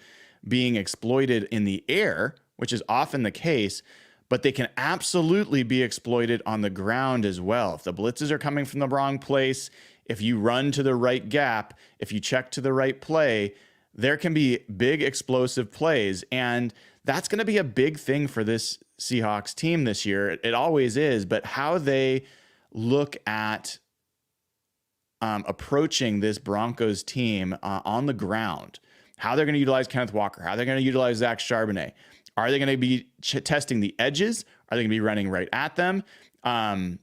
being exploited in the air, which is often the case, but they can absolutely be exploited on the ground as well. If the blitzes are coming from the wrong place, if you run to the right gap, if you check to the right play, there can be big explosive plays. And that's going to be a big thing for this Seahawks team this year. It always is, but how they look at approaching this Broncos team on the ground, how they're going to utilize Kenneth Walker, how they're going to utilize Zach Charbonnet. Are they going to be testing the edges? Are they going to be running right at them? And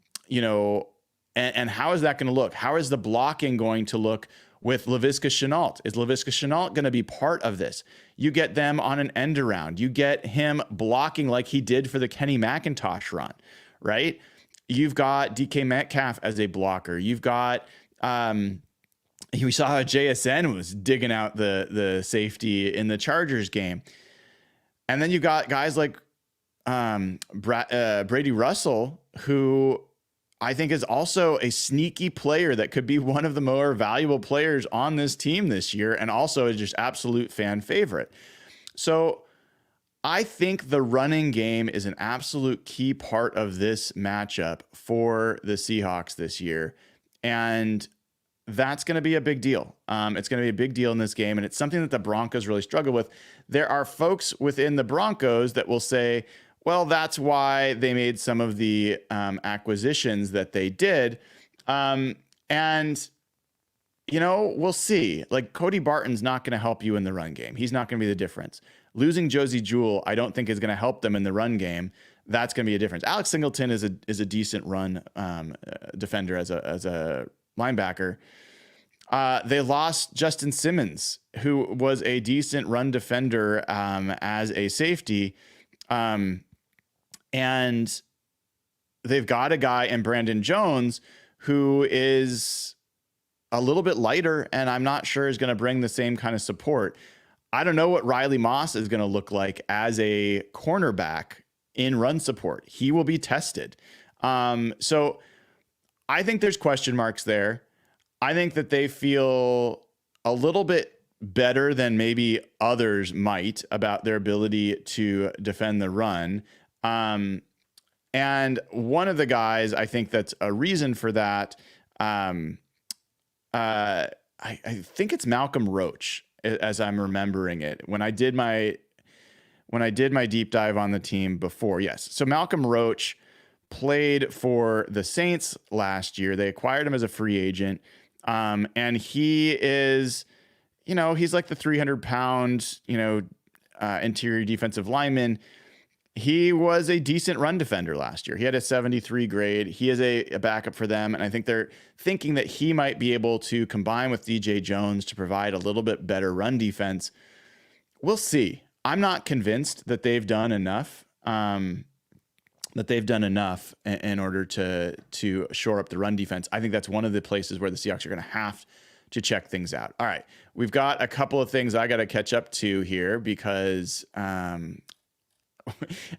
how is that going to look? How is the blocking going to look with Laviska Shenault? Is Laviska Shenault going to be part of this? You get them on an end around. You get him blocking like he did for the Kenny McIntosh run, right? You've got DK Metcalf as a blocker. You've got we saw how JSN was digging out the safety in the Chargers game. And then you got guys like Brady Russell, who I think is also a sneaky player that could be one of the more valuable players on this team this year, and also a just absolute fan favorite. So I think the running game is an absolute key part of this matchup for the Seahawks this year. And that's going to be a big deal. It's going to be a big deal in this game, and it's something that the Broncos really struggle with. There are folks within the Broncos that will say, well, that's why they made some of the acquisitions that they did. And, we'll see. Like, Cody Barton's not going to help you in the run game. He's not going to be the difference. Losing Josie Jewell, I don't think is going to help them in the run game. That's going to be a difference. Alex Singleton is a decent run defender as a linebacker. They lost Justin Simmons, who was a decent run defender as a safety. And they've got a guy in Brandon Jones who is a little bit lighter, and I'm not sure is going to bring the same kind of support. I don't know what Riley Moss is going to look like as a cornerback in run support. He will be tested. So I think there's question marks there. I think that they feel a little bit better than maybe others might about their ability to defend the run. And one of the guys, I think that's a reason for that. I think it's Malcolm Roach, as I'm remembering it. When I did my deep dive on the team before. Yes. So Malcolm Roach played for the Saints last year. They acquired him as a free agent. And he is, he's like the 300-pound, interior defensive lineman. He was a decent run defender last year. He had a 73 grade. He is a backup for them. And I think they're thinking that he might be able to combine with DJ Jones to provide a little bit better run defense. We'll see. I'm not convinced that they've done enough, in order to shore up the run defense. I think that's one of the places where the Seahawks are going to have to check things out. All right. We've got a couple of things I got to catch up to here because, and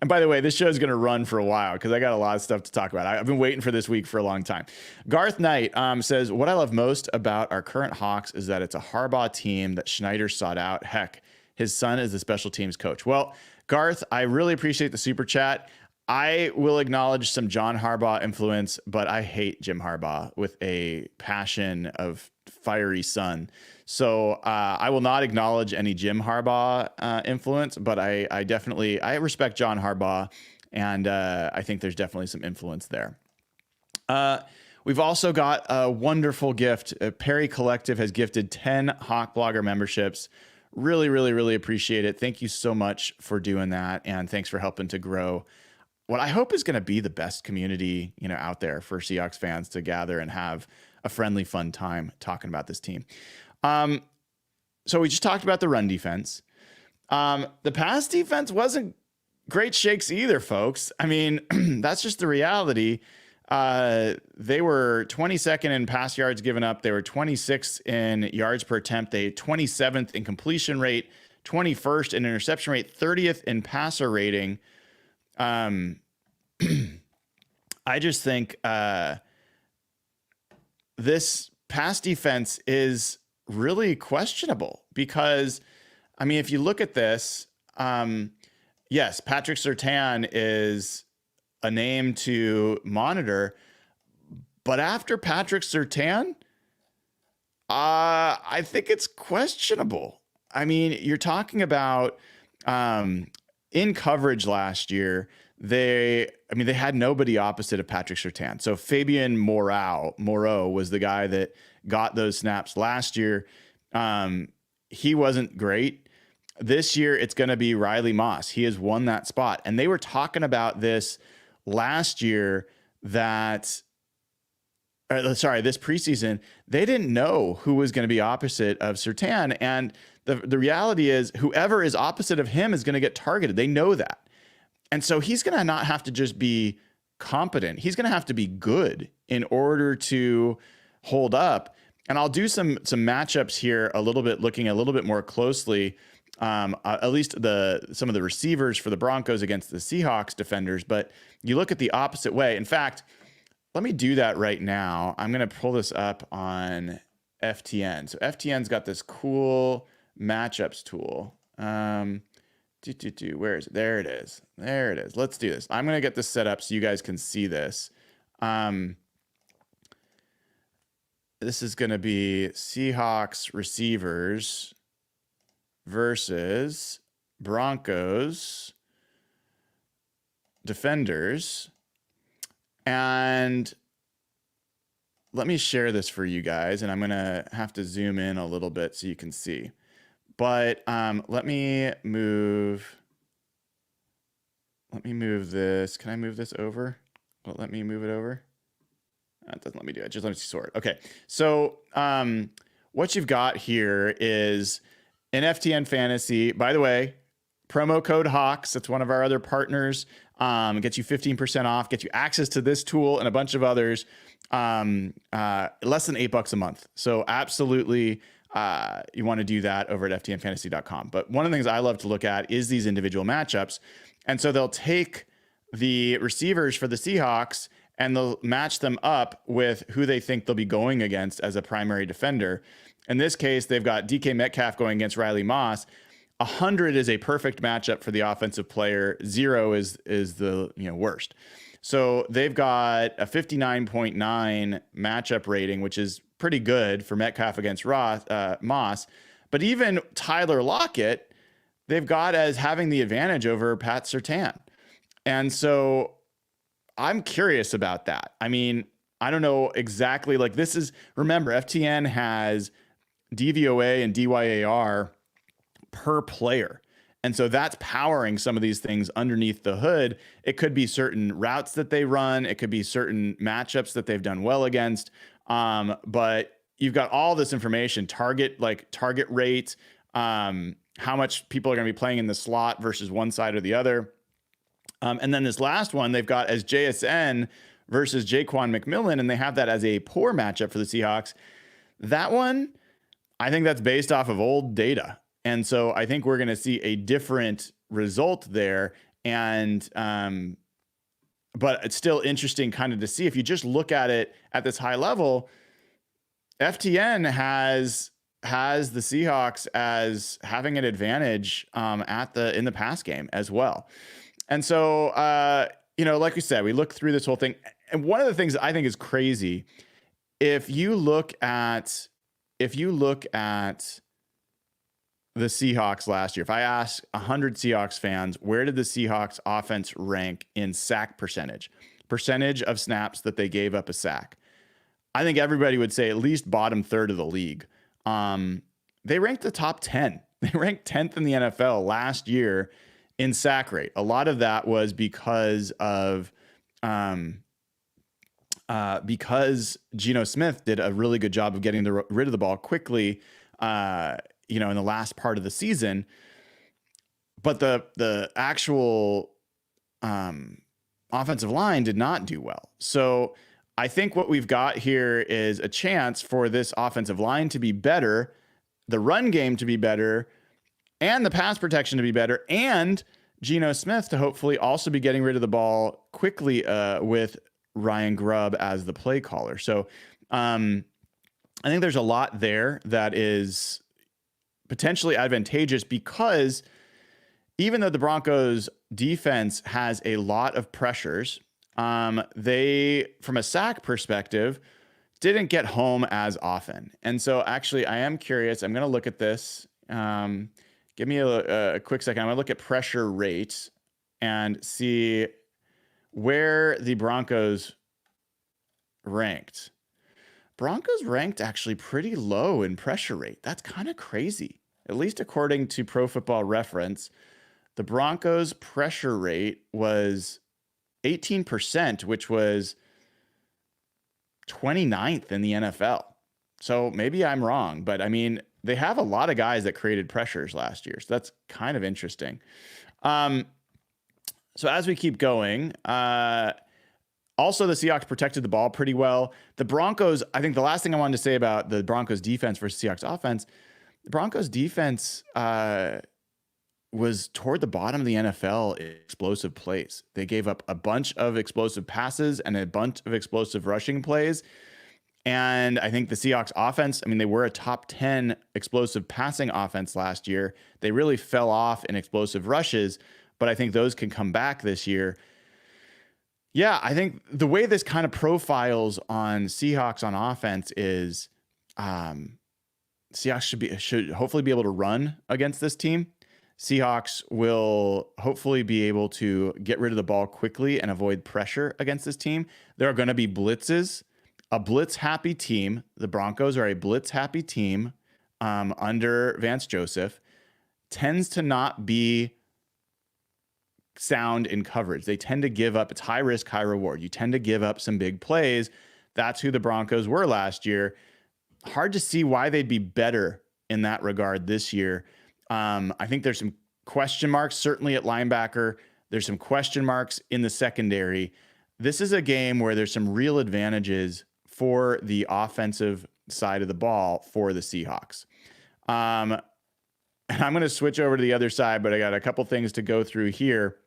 by the way, this show is going to run for a while because I got a lot of stuff to talk about. I've been waiting for this week for a long time. Garth Knight says, what I love most about our current Hawks is that it's a Harbaugh team that Schneider sought out. Heck, his son is the special teams coach. Well, Garth, I really appreciate the super chat. I will acknowledge some John Harbaugh influence, but I hate Jim Harbaugh with a passion of fiery son. So I will not acknowledge any Jim Harbaugh influence, but I respect John Harbaugh, and I think there's definitely some influence there. We've also got a wonderful gift. Perry Collective has gifted 10 Hawk Blogger memberships. Really, really, really appreciate it. Thank you so much for doing that, and thanks for helping to grow what I hope is going to be the best community, out there for Seahawks fans to gather and have a friendly, fun time talking about this team. So we just talked about the run defense. The pass defense wasn't great shakes either, folks. I mean, that's just the reality. They were 22nd in pass yards given up. They were 26th in yards per attempt. They 27th in completion rate, 21st in interception rate, 30th in passer rating. I just think this pass defense is really questionable because, I mean, if you look at this, yes, Patrick Surtain is a name to monitor, but after Patrick Surtain, I think it's questionable. I mean, you're talking about in coverage last year, they had nobody opposite of Patrick Surtain. So Fabian Moreau was the guy that got those snaps last year. He wasn't great. This year, it's going to be Riley Moss. He has won that spot. And they were talking about this last year this preseason. They didn't know who was going to be opposite of Surtain. And the reality is whoever is opposite of him is going to get targeted. They know that. And so he's going to not have to just be competent. He's going to have to be good in order to hold up. And I'll do some matchups here looking a little bit more closely, at least some of the receivers for the Broncos against the Seahawks defenders. But you look at the opposite way. In fact, let me do that right now. I'm going to pull this up on FTN. So FTN's got this cool matchups tool. Where is it? There it is. Let's do this. I'm going to get this set up so you guys can see this. This is going to be Seahawks receivers versus Broncos defenders. And let me share this for you guys, and I'm going to have to zoom in a little bit so you can see. But let me move this. Can I move this over? Well, let me move it over. It doesn't let me do it. Just let me sort. Okay. So what you've got here is an FTN Fantasy. By the way, promo code Hawks. That's one of our other partners. Gets you 15% off. Gets you access to this tool and a bunch of others. Less than $8 a month. So absolutely. You want to do that over at ftnfantasy.com. But one of the things I love to look at is these individual matchups. And so they'll take the receivers for the Seahawks and they'll match them up with who they think they'll be going against as a primary defender. In this case, they've got DK Metcalf going against Riley Moss. 100 is a perfect matchup for the offensive player. 0 is the worst. So they've got a 59.9 matchup rating, which is pretty good for Metcalf against Moss. But even Tyler Lockett, they've got as having the advantage over Pat Surtain. And so I'm curious about that. I mean, I don't know exactly. Like remember, FTN has DVOA and DYAR per player. And so that's powering some of these things underneath the hood. It could be certain routes that they run. It could be certain matchups that they've done well against. But you've got all this information, target rate, how much people are going to be playing in the slot versus one side or the other. And then this last one they've got as JSN versus Jaquan McMillan, and they have that as a poor matchup for the Seahawks. That one, I think that's based off of old data. And so I think we're going to see a different result there. And, but it's still interesting kind of to see if you just look at it at this high level, FTN has the Seahawks as having an advantage, in the pass game as well. And so, like we said, we look through this whole thing. And one of the things that I think is crazy, if you look at the Seahawks last year, if I ask 100 Seahawks fans, where did the Seahawks offense rank in sack percentage of snaps that they gave up a sack? I think everybody would say at least bottom third of the league. They ranked the top 10. They ranked 10th in the NFL last year in sack rate. A lot of that was because Geno Smith did a really good job of getting rid of the ball quickly, in the last part of the season. But the actual offensive line did not do well. So I think what we've got here is a chance for this offensive line to be better, the run game to be better, and the pass protection to be better, and Geno Smith to hopefully also be getting rid of the ball quickly with Ryan Grubb as the play caller. So I think there's a lot there that is potentially advantageous, because even though the Broncos defense has a lot of pressures, they, from a sack perspective, didn't get home as often. And so actually I am curious. I'm going to look at this. Give me a quick second. I'm going to look at pressure rates and see where the Broncos ranked. Broncos ranked actually pretty low in pressure rate. That's kind of crazy. At least according to Pro Football Reference, the Broncos pressure rate was 18%, which was 29th in the NFL. So maybe I'm wrong, but I mean, they have a lot of guys that created pressures last year. So that's kind of interesting. So as we keep going, also the Seahawks protected the ball pretty well. The Broncos, I think the last thing I wanted to say about the Broncos defense versus Seahawks offense, the Broncos defense was toward the bottom of the NFL in explosive plays. They gave up a bunch of explosive passes and a bunch of explosive rushing plays. And I think the Seahawks offense, I mean, they were a top 10 explosive passing offense last year. They really fell off in explosive rushes, but I think those can come back this year. Yeah, I think the way this kind of profiles on Seahawks on offense is Seahawks should hopefully be able to run against this team. Seahawks will hopefully be able to get rid of the ball quickly and avoid pressure against this team. There are going to be blitzes. A blitz-happy team, the Broncos are a blitz-happy team under Vance Joseph, tends to not be sound in coverage. They tend to give up, it's high risk, high reward. You tend to give up some big plays. That's who the Broncos were last year. Hard to see why they'd be better in that regard this year. I think there's some question marks, certainly at linebacker. There's some question marks in the secondary. This is a game where there's some real advantages for the offensive side of the ball for the Seahawks. And I'm going to switch over to the other side, but I got a couple things to go through here.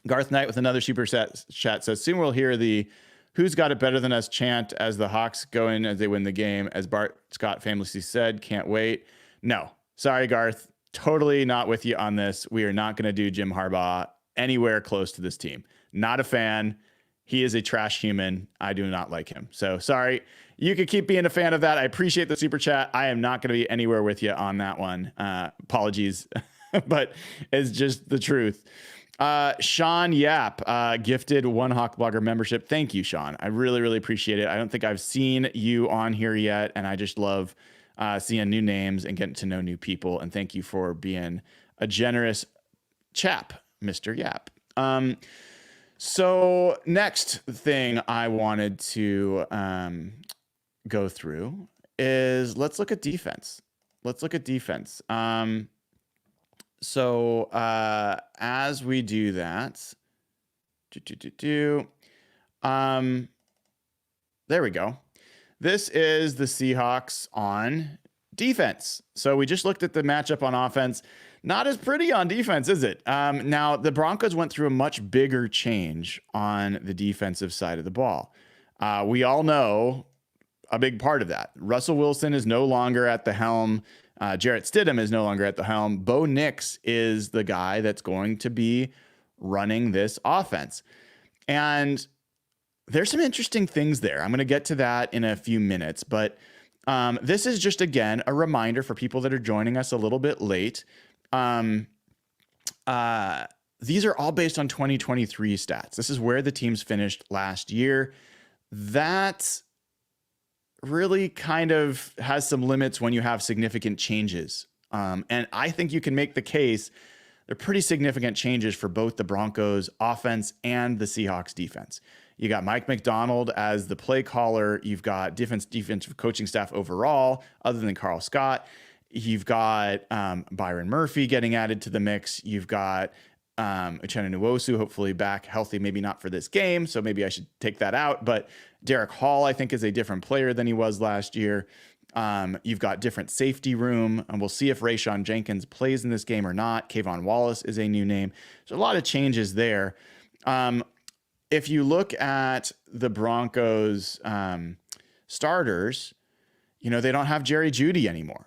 Garth Knight with another super chat says, soon we'll hear the "Who's got it better than us" chant as the Hawks go in as they win the game. As Bart Scott famously said, can't wait. No, sorry, Garth. Totally not with you on this. We are not going to do Jim Harbaugh anywhere close to this team. Not a fan. He is a trash human. I do not like him. So sorry. You could keep being a fan of that. I appreciate the super chat. I am not going to be anywhere with you on that one. Apologies, but it's just the truth. Sean Yap gifted one Hawk Blogger membership. Thank you, Sean. I really, really appreciate it. I don't think I've seen you on here yet, and I just love seeing new names and getting to know new people. And thank you for being a generous chap, Mr. Yap. So next thing I wanted to go through is let's look at defense. So as we do that, there we go. This is the Seahawks on defense. So we just looked at the matchup on offense. Not as pretty on defense, is it? Now, the Broncos went through a much bigger change on the defensive side of the ball. We all know a big part of that. Russell Wilson is no longer at the helm. Jarrett Stidham is no longer at the helm. Bo Nix is the guy that's going to be running this offense. And there's some interesting things there. I'm going to get to that in a few minutes, but this is just, again, a reminder for people that are joining us a little bit late. These are all based on 2023 stats. This is where the teams finished last year. That really kind of has some limits when you have significant changes. And I think you can make the case they're pretty significant changes for both the Broncos offense and the Seahawks defense. You got Mike McDonald as the play caller. You've got defensive coaching staff overall, other than Carl Scott. You've got Byron Murphy getting added to the mix. You've got Uchenna Nwosu, hopefully back healthy, maybe not for this game, so maybe I should take that out. But Derek Hall, I think, is a different player than he was last year. You've got different safety room, and we'll see if Rayshon Jenkins plays in this game or not. Kayvon Wallace is a new name. So a lot of changes there. If you look at the Broncos starters, they don't have Jerry Jeudy anymore.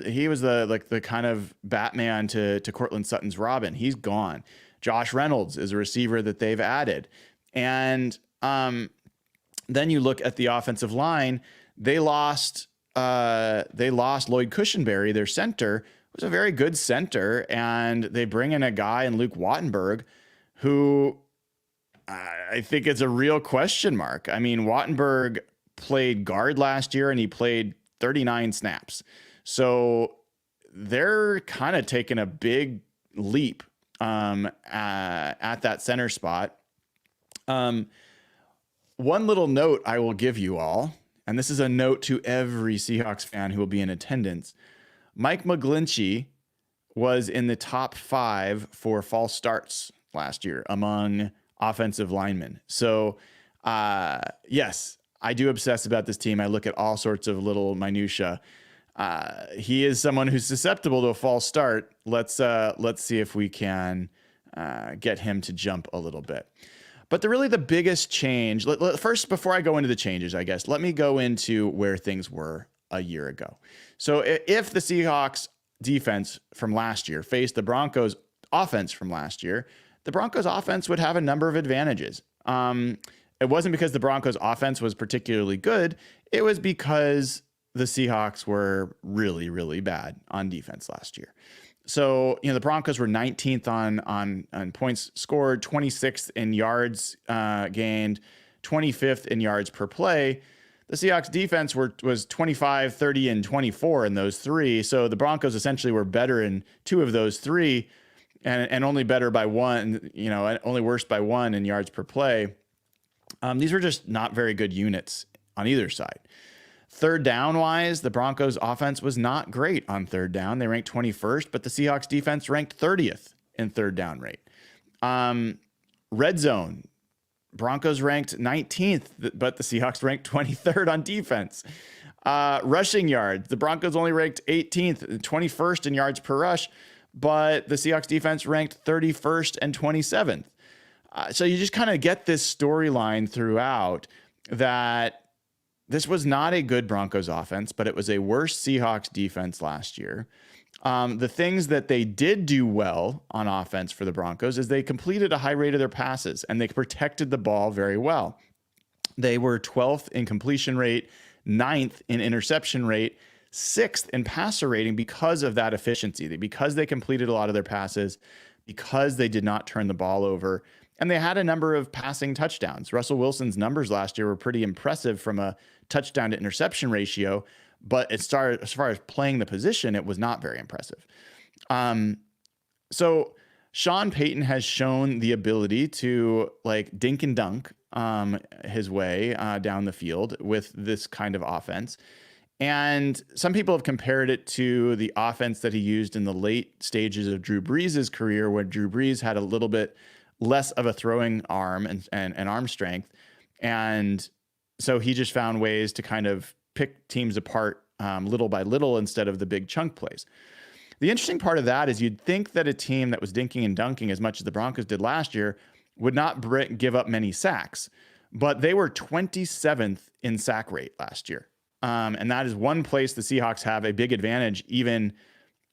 He was the kind of Batman to Cortland Sutton's Robin. He's gone. Josh Reynolds is a receiver that they've added. And then you look at the offensive line. They lost Lloyd Cushenberry, their center, was a very good center, and they bring in a guy in Luke Wattenberg, who I think it's a real question mark. I mean, Wattenberg played guard last year, and he played 39 snaps. So they're kind of taking a big leap at that center spot. One little note I will give you all, and this is a note to every Seahawks fan who will be in attendance. Mike Pagliacci was in the top 5 for false starts last year among offensive linemen. So, yes, I do obsess about this team. I look at all sorts of little minutia. He is someone who's susceptible to a false start. Let's see if we can get him to jump a little bit. But the biggest change, first, before I go into the changes, I guess, let me go into where things were a year ago. So if the Seahawks defense from last year faced the Broncos offense from last year, the Broncos offense would have a number of advantages. It wasn't because the Broncos offense was particularly good. It was because the Seahawks were really, really bad on defense last year. So, the Broncos were 19th on points scored, 26th in yards gained, 25th in yards per play. The Seahawks defense was 25, 30, and 24 in those three. So the Broncos essentially were better in 2 of those 3 and only better by 1, only worse by 1 in yards per play. These were just not very good units on either side. Third down wise, the Broncos offense was not great on third down. They ranked 21st, but the Seahawks defense ranked 30th in third down rate. Red zone, Broncos ranked 19th, but the Seahawks ranked 23rd on defense. Rushing yards, the Broncos only ranked 18th, 21st in yards per rush, but the Seahawks defense ranked 31st and 27th. So you just kind of get this storyline throughout that this was not a good Broncos offense, but it was a worse Seahawks defense last year. The things that they did do well on offense for the Broncos is they completed a high rate of their passes and they protected the ball very well. They were 12th in completion rate, 9th in interception rate, 6th in passer rating because of that efficiency, because they completed a lot of their passes, because they did not turn the ball over. And they had a number of passing touchdowns. Russell Wilson's numbers last year were pretty impressive from a touchdown to interception ratio, but as far as playing the position, it was not very impressive. So Sean Payton has shown the ability to like dink and dunk his way down the field with this kind of offense. And some people have compared it to the offense that he used in the late stages of Drew Brees' career, where Drew Brees had a little bit less of a throwing arm and arm strength. And so he just found ways to kind of pick teams apart little by little instead of the big chunk plays. The interesting part of that is you'd think that a team that was dinking and dunking as much as the Broncos did last year would not give up many sacks, but they were 27th in sack rate last year. And that is one place the Seahawks have a big advantage, even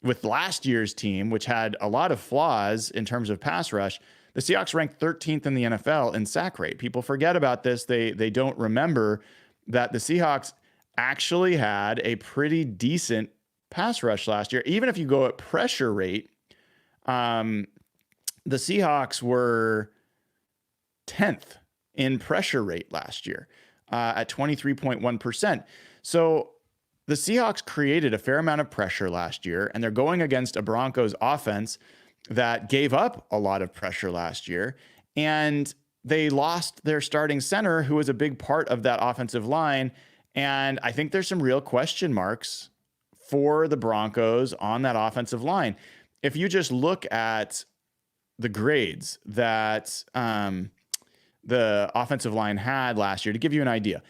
with last year's team, which had a lot of flaws in terms of pass rush. The Seahawks ranked 13th in the NFL in sack rate. People forget about this. They don't remember that the Seahawks actually had a pretty decent pass rush last year. Even if you go at pressure rate, the Seahawks were 10th in pressure rate last year at 23.1%. So the Seahawks created a fair amount of pressure last year, and they're going against a Broncos offense that gave up a lot of pressure last year, and they lost their starting center, who was a big part of that offensive line. And I think there's some real question marks for the Broncos on that offensive line. If you just look at the grades that the offensive line had last year, to give you an idea,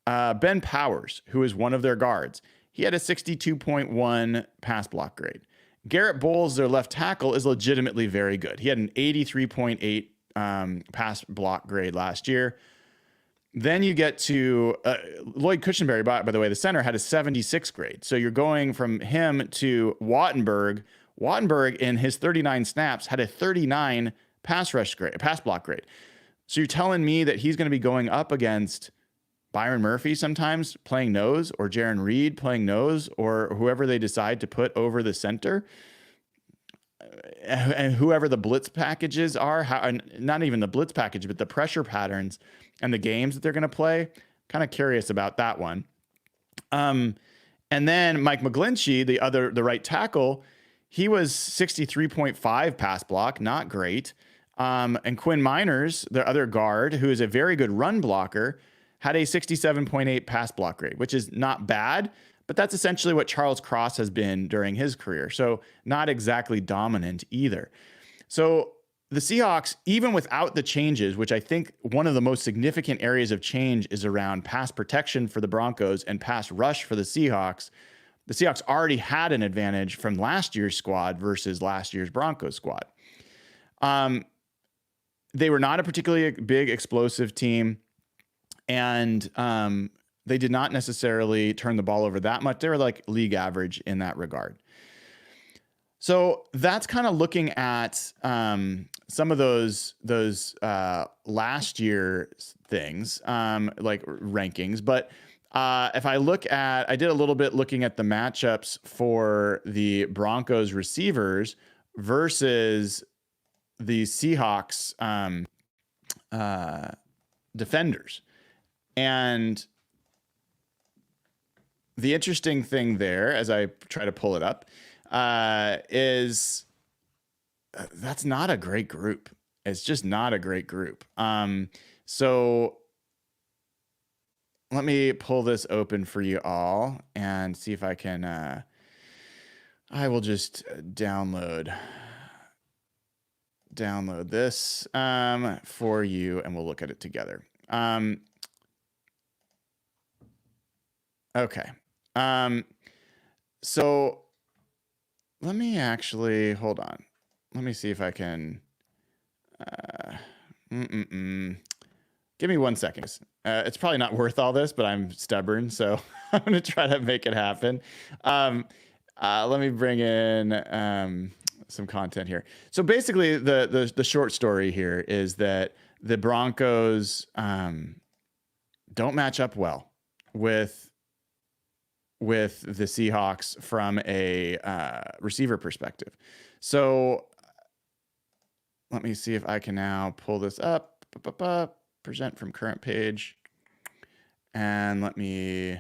Ben Powers, who is one of their guards, he had a 62.1 pass block grade. Garrett Bowles, their left tackle, is legitimately very good. He had an 83.8 pass block grade last year. Then you get to Lloyd Cushenberry, by the way, the center, had a 76 grade. So you're going from him to Wattenberg. Wattenberg, in his 39 snaps, had a 39 pass block grade. So you're telling me that he's going to be going up against Byron Murphy sometimes playing nose, or Jaron Reed playing nose, or whoever they decide to put over the center, and whoever the blitz packages are, not even the blitz package, but the pressure patterns and the games that they're going to play. Kind of curious about that one. And then Mike McGlinchey, the right tackle, he was 63.5 pass block, not great. And Quinn Miners, the other guard, who is a very good run blocker, had a 67.8 pass block grade, which is not bad, but that's essentially what Charles Cross has been during his career. So not exactly dominant either. So the Seahawks, even without the changes, which I think one of the most significant areas of change is around pass protection for the Broncos and pass rush for the Seahawks already had an advantage from last year's squad versus last year's Broncos squad. They were not a particularly big explosive team, and they did not necessarily turn the ball over that much. They were like league average in that regard. So that's kind of looking at some of those last year things, like rankings. But if I did a little bit looking at the matchups for the Broncos receivers versus the Seahawks defenders. And the interesting thing there, as I try to pull it up, is that's not a great group. It's just not a great group. So let me pull this open for you all and see if I can, I will just download this for you, and we'll look at it together. Okay. So let me actually, hold on. Let me see if I can, give me 1 second. It's probably not worth all this, but I'm stubborn, so I'm going to try to make it happen. Let me bring in some content here. So basically, the short story here is that the Broncos don't match up well with the Seahawks from a receiver perspective. So let me see if I can now pull this up. Present from current page. And let me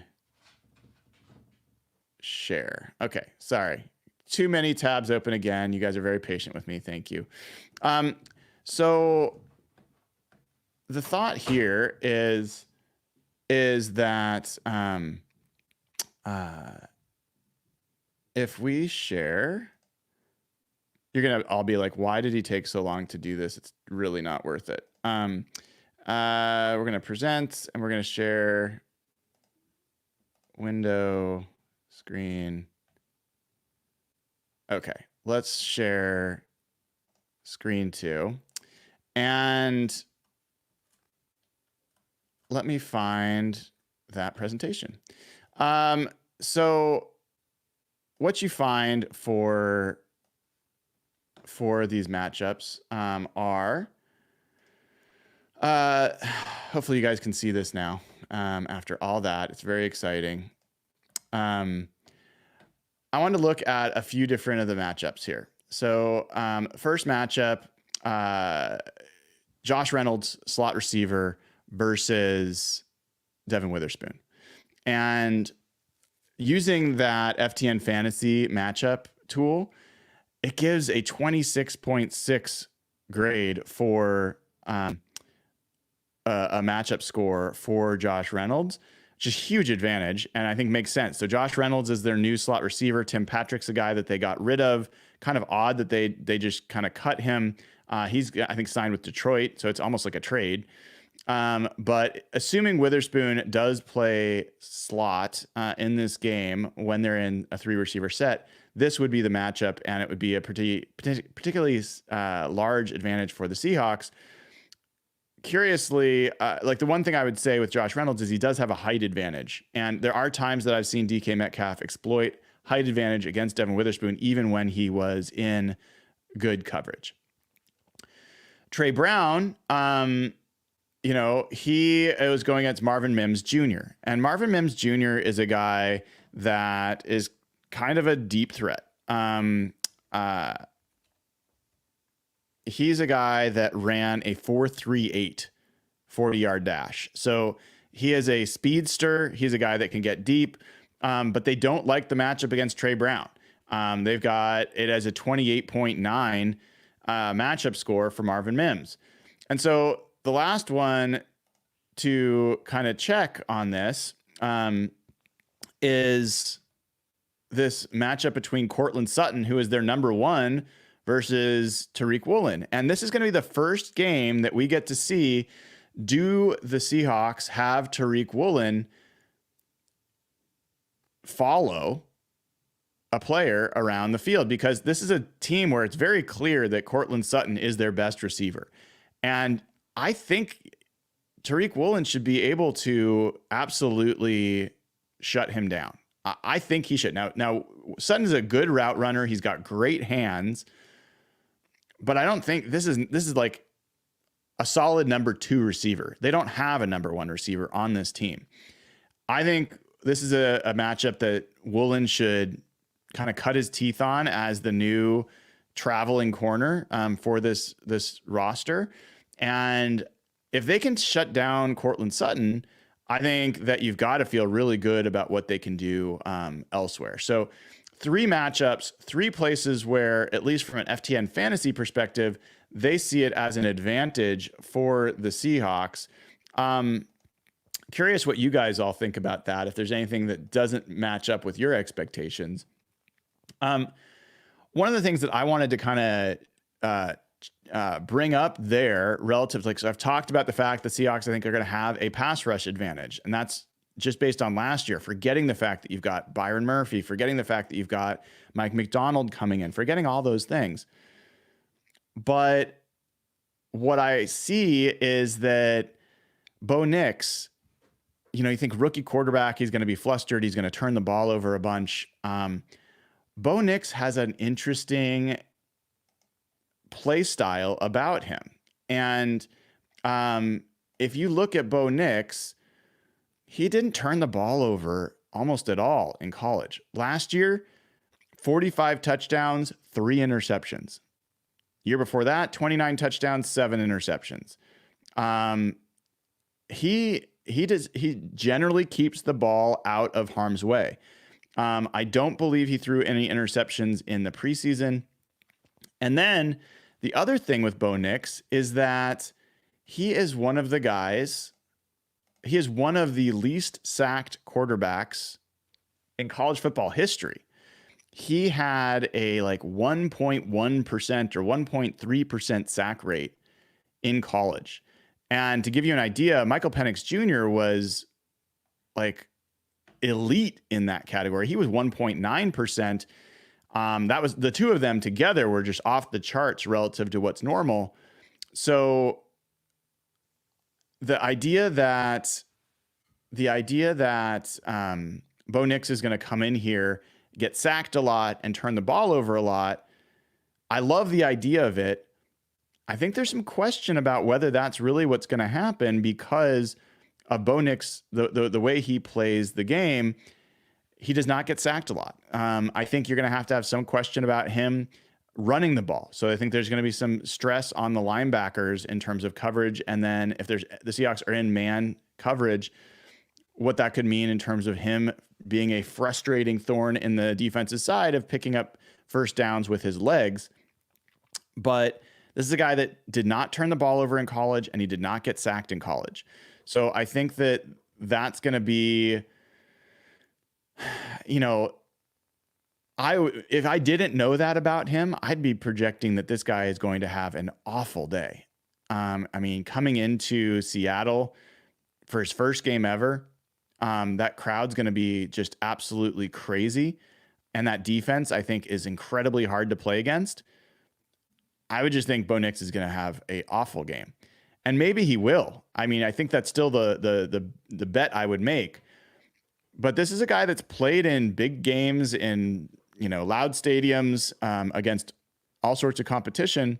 share. Okay, sorry. Too many tabs open again. You guys are very patient with me. Thank you. So the thought here is that if we share, you're gonna all be like, why did he take so long to do this? It's really not worth it. We're gonna present and we're gonna share window screen. Okay, let's share screen 2. And let me find that presentation. So what you find for these matchups are, hopefully you guys can see this now. After all that, it's very exciting. I want to look at a few different of the matchups here. So first matchup, Josh Reynolds, slot receiver, versus Devin Witherspoon. And using that FTN Fantasy matchup tool, it gives a 26.6 grade for a matchup score for Josh Reynolds, which is a huge advantage, and I think makes sense. So Josh Reynolds is their new slot receiver. Tim Patrick's a guy that they got rid of. Kind of odd that they just kind of cut him. He's, I think, signed with Detroit, so it's almost like a trade. But assuming Witherspoon does play slot in this game when they're in a 3-receiver set, this would be the matchup, and it would be a particularly large advantage for the Seahawks. Curiously, like the one thing I would say with Josh Reynolds is he does have a height advantage. And there are times that I've seen DK Metcalf exploit height advantage against Devin Witherspoon, even when he was in good coverage. Trey Brown, he was going against Marvin Mims Jr. And Marvin Mims Jr. is a guy that is kind of a deep threat. He's a guy that ran a 4.38 40-yard dash. So he is a speedster. He's a guy that can get deep, but they don't like the matchup against Trey Brown. They've got it as a 28.9 matchup score for Marvin Mims. And so the last one to kind of check on this is this matchup between Cortland Sutton, who is their number 1, versus Tariq Woolen. And this is going to be the first game that we get to see, do the Seahawks have Tariq Woolen follow a player around the field? Because this is a team where it's very clear that Cortland Sutton is their best receiver. And I think Tariq Woolen should be able to absolutely shut him down. I think he should. Now Sutton's a good route runner. He's got great hands. But I don't think this is like a solid number 2 receiver. They don't have a number 1 receiver on this team. I think this is a matchup that Woolen should kind of cut his teeth on as the new traveling corner for this roster. And if they can shut down Cortland Sutton, I think that you've got to feel really good about what they can do elsewhere. So 3 matchups, 3 places where, at least from an FTN fantasy perspective, they see it as an advantage for the Seahawks. Curious what you guys all think about that, if there's anything that doesn't match up with your expectations. One of the things that I wanted to kind of bring up there relative, so I've talked about the fact that Seahawks, I think, are going to have a pass rush advantage, and that's just based on last year, forgetting the fact that you've got Byron Murphy, forgetting the fact that you've got Mike McDonald coming in, forgetting all those things. But what I see is that Bo Nix, you think rookie quarterback, he's going to be flustered, he's going to turn the ball over a bunch. Bo Nix has an interesting play style about him. And if you look at Bo Nix, he didn't turn the ball over almost at all in college. Last year, 45 touchdowns, 3 interceptions. Year before that, 29 touchdowns, 7 interceptions. He generally keeps the ball out of harm's way. I don't believe he threw any interceptions in the preseason. And then the other thing with Bo Nix is that he is one of the guys, he is one of the least sacked quarterbacks in college football history. He had a like 1.1% or 1.3% sack rate in college. And to give you an idea, Michael Penix Jr. was like elite in that category. He was 1.9%. That was the two of them together were just off the charts relative to what's normal. So the idea that Bo Nix is going to come in here, get sacked a lot, and turn the ball over a lot, I love the idea of it. I think there's some question about whether that's really what's going to happen because of Bo Nix, the way he plays the game. He does not get sacked a lot. I think you're going to have some question about him running the ball. So I think there's going to be some stress on the linebackers in terms of coverage. And then if the Seahawks are in man coverage, what that could mean in terms of him being a frustrating thorn in the defensive side of picking up first downs with his legs. But this is a guy that did not turn the ball over in college, and he did not get sacked in college. So I think that that's going to be, if I didn't know that about him, I'd be projecting that this guy is going to have an awful day. Coming into Seattle for his first game ever, that crowd's going to be just absolutely crazy. And that defense, I think, is incredibly hard to play against. I would just think Bo Nix is going to have an awful game. And maybe he will. I think that's still the bet I would make. But this is a guy that's played in big games in, loud stadiums against all sorts of competition.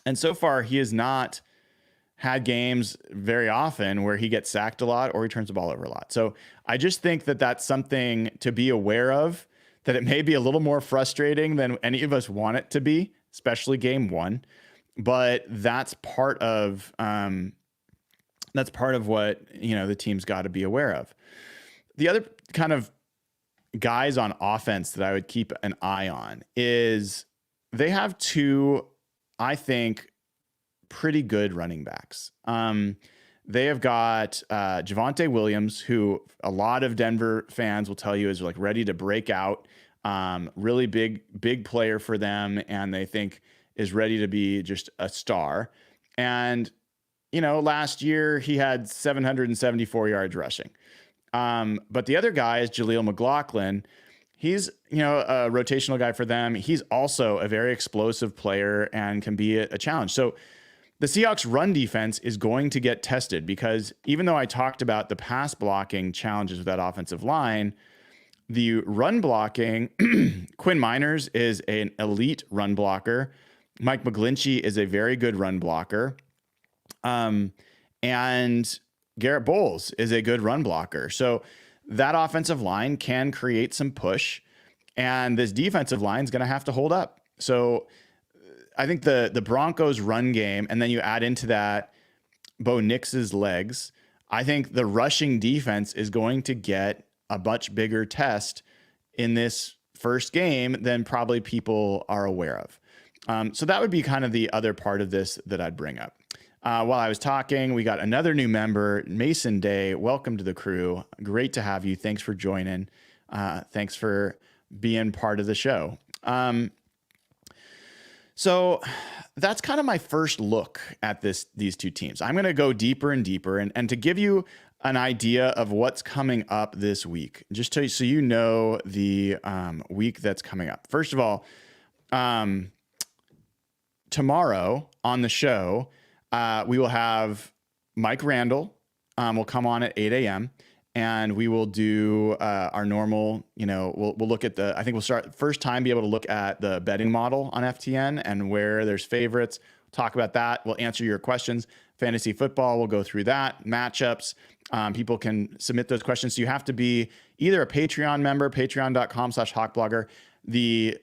And so far, he has not had games very often where he gets sacked a lot or he turns the ball over a lot. So I just think that that's something to be aware of, that it may be a little more frustrating than any of us want it to be, especially game one. But that's part of what, the team's got to be aware of. The other kind of guys on offense that I would keep an eye on is they have two, I think, pretty good running backs. They have got Javonte Williams, who a lot of Denver fans will tell you is like ready to break out, really big player for them, and they think is ready to be just a star. And, last year he had 774 yards rushing. But the other guy is Jaleel McLaughlin. He's, a rotational guy for them. He's also a very explosive player and can be a challenge. So the Seahawks run defense is going to get tested because even though I talked about the pass blocking challenges with that offensive line, the run blocking, Quinn Miners is an elite run blocker. Mike McGlinchey is a very good run blocker. And Garrett Bowles is a good run blocker. So that offensive line can create some push, and this defensive line is going to have to hold up. So I think the Broncos run game, and then you add into that Bo Nix's legs, I think the rushing defense is going to get a much bigger test in this first game than probably people are aware of. So that would be kind of the other part of this that I'd bring up. While I was talking, we got another new member, Mason Day. Welcome to the crew. Great to have you. Thanks for joining. Thanks for being part of the show. So that's kind of my first look at these two teams. I'm going to go deeper and deeper, and to give you an idea of what's coming up this week, just so you know the week that's coming up. First of all, tomorrow on the show, we will have Mike Randall will come on at 8 a.m. and we will do our normal, we'll look at I think we'll start first time, be able to look at the betting model on FTN and where there's favorites, talk about that. We'll answer your questions. Fantasy football, we'll go through that. Matchups, people can submit those questions. So you have to be either a Patreon member, patreon.com/hawkblogger. The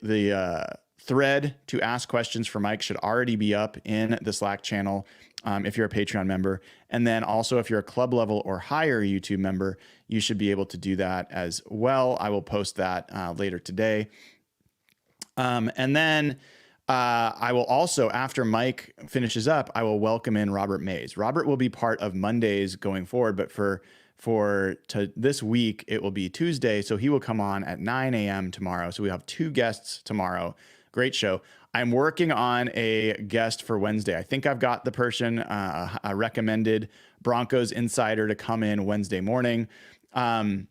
thread to ask questions for Mike should already be up in the Slack channel if you're a Patreon member. And then also if you're a club level or higher YouTube member, you should be able to do that as well. I will post that later today. And then I will also, after Mike finishes up, I will welcome in Robert Mays. Robert will be part of Mondays going forward, but for this week, it will be Tuesday. So he will come on at 9 a.m. tomorrow. So we have 2 guests tomorrow. Great show. I'm working on a guest for Wednesday. I think I've got the person, a recommended Broncos insider to come in Wednesday morning. I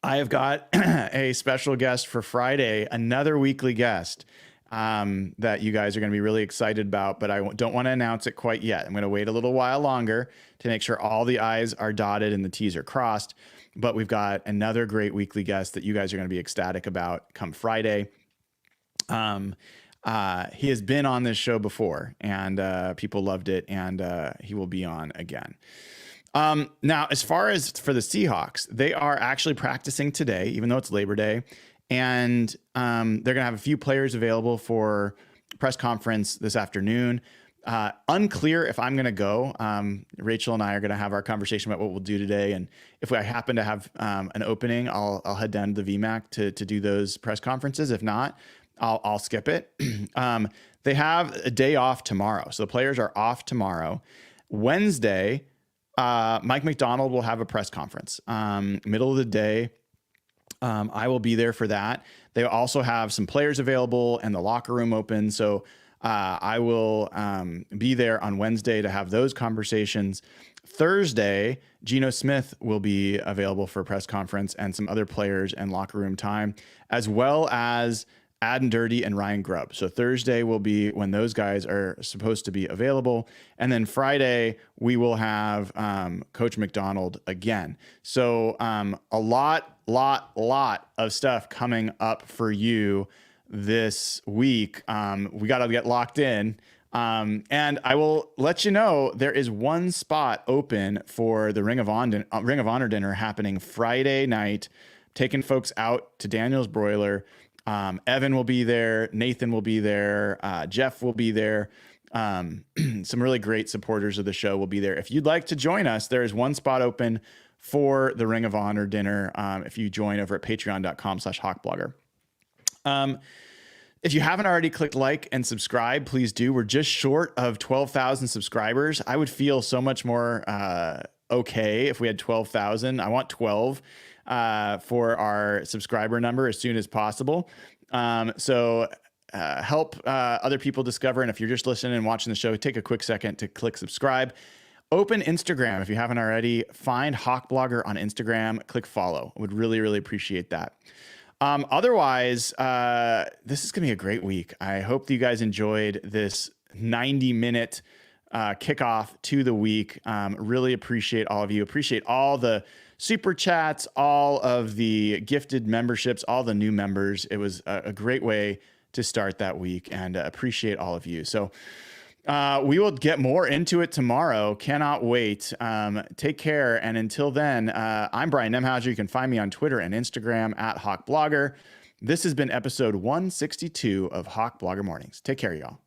have got a special guest for Friday, another weekly guest that you guys are going to be really excited about, but I don't want to announce it quite yet. I'm going to wait a little while longer to make sure all the I's are dotted and the T's are crossed. But we've got another great weekly guest that you guys are going to be ecstatic about come Friday. He has been on this show before, and people loved it, and he will be on again. Now, as far as for the Seahawks, they are actually practicing today, even though it's Labor Day. And they're going to have a few players available for press conference this afternoon. Unclear if I'm going to go. Rachel and I are going to have our conversation about what we'll do today. And if I happen to have an opening, I'll head down to the VMAC to do those press conferences. If not, I'll skip it. They have a day off tomorrow. So the players are off tomorrow. Wednesday, Mike McDonald will have a press conference, middle of the day. I will be there for that. They also have some players available and the locker room open. So I will be there on Wednesday to have those conversations. Thursday, Geno Smith will be available for a press conference and some other players and locker room time, as well as Adam Dirty and Ryan Grubb. So Thursday will be when those guys are supposed to be available. And then Friday, we will have Coach McDonald again. So a lot of stuff coming up for you this week. We got to get locked in. And I will let you know there is one spot open for the Ring of Honor dinner happening Friday night, taking folks out to Daniel's Broiler. Evan will be there. Nathan will be there. Jeff will be there. Some really great supporters of the show will be there. If you'd like to join us, there is one spot open for the Ring of Honor dinner. If you join over at patreon.com/hawkblogger. If you haven't already clicked like and subscribe, please do. We're just short of 12,000 subscribers. I would feel so much more okay if we had 12,000. I want 12 for our subscriber number as soon as possible. So help other people discover. And if you're just listening and watching the show, take a quick second to click subscribe. Open Instagram if you haven't already. Find Hawk Blogger on Instagram. Click follow. I would really, really appreciate that. Otherwise, this is going to be a great week. I hope that you guys enjoyed this 90-minute kickoff to the week. Really appreciate all of you. Appreciate all the super chats, all of the gifted memberships, all the new members. It was a great way to start that week, and appreciate all of you. So we will get more into it tomorrow. Cannot wait. Take care. And until then, I'm Brian Nemhauser. You can find me on Twitter and Instagram at Hawk Blogger. This has been episode 162 of Hawk Blogger Mornings. Take care, y'all.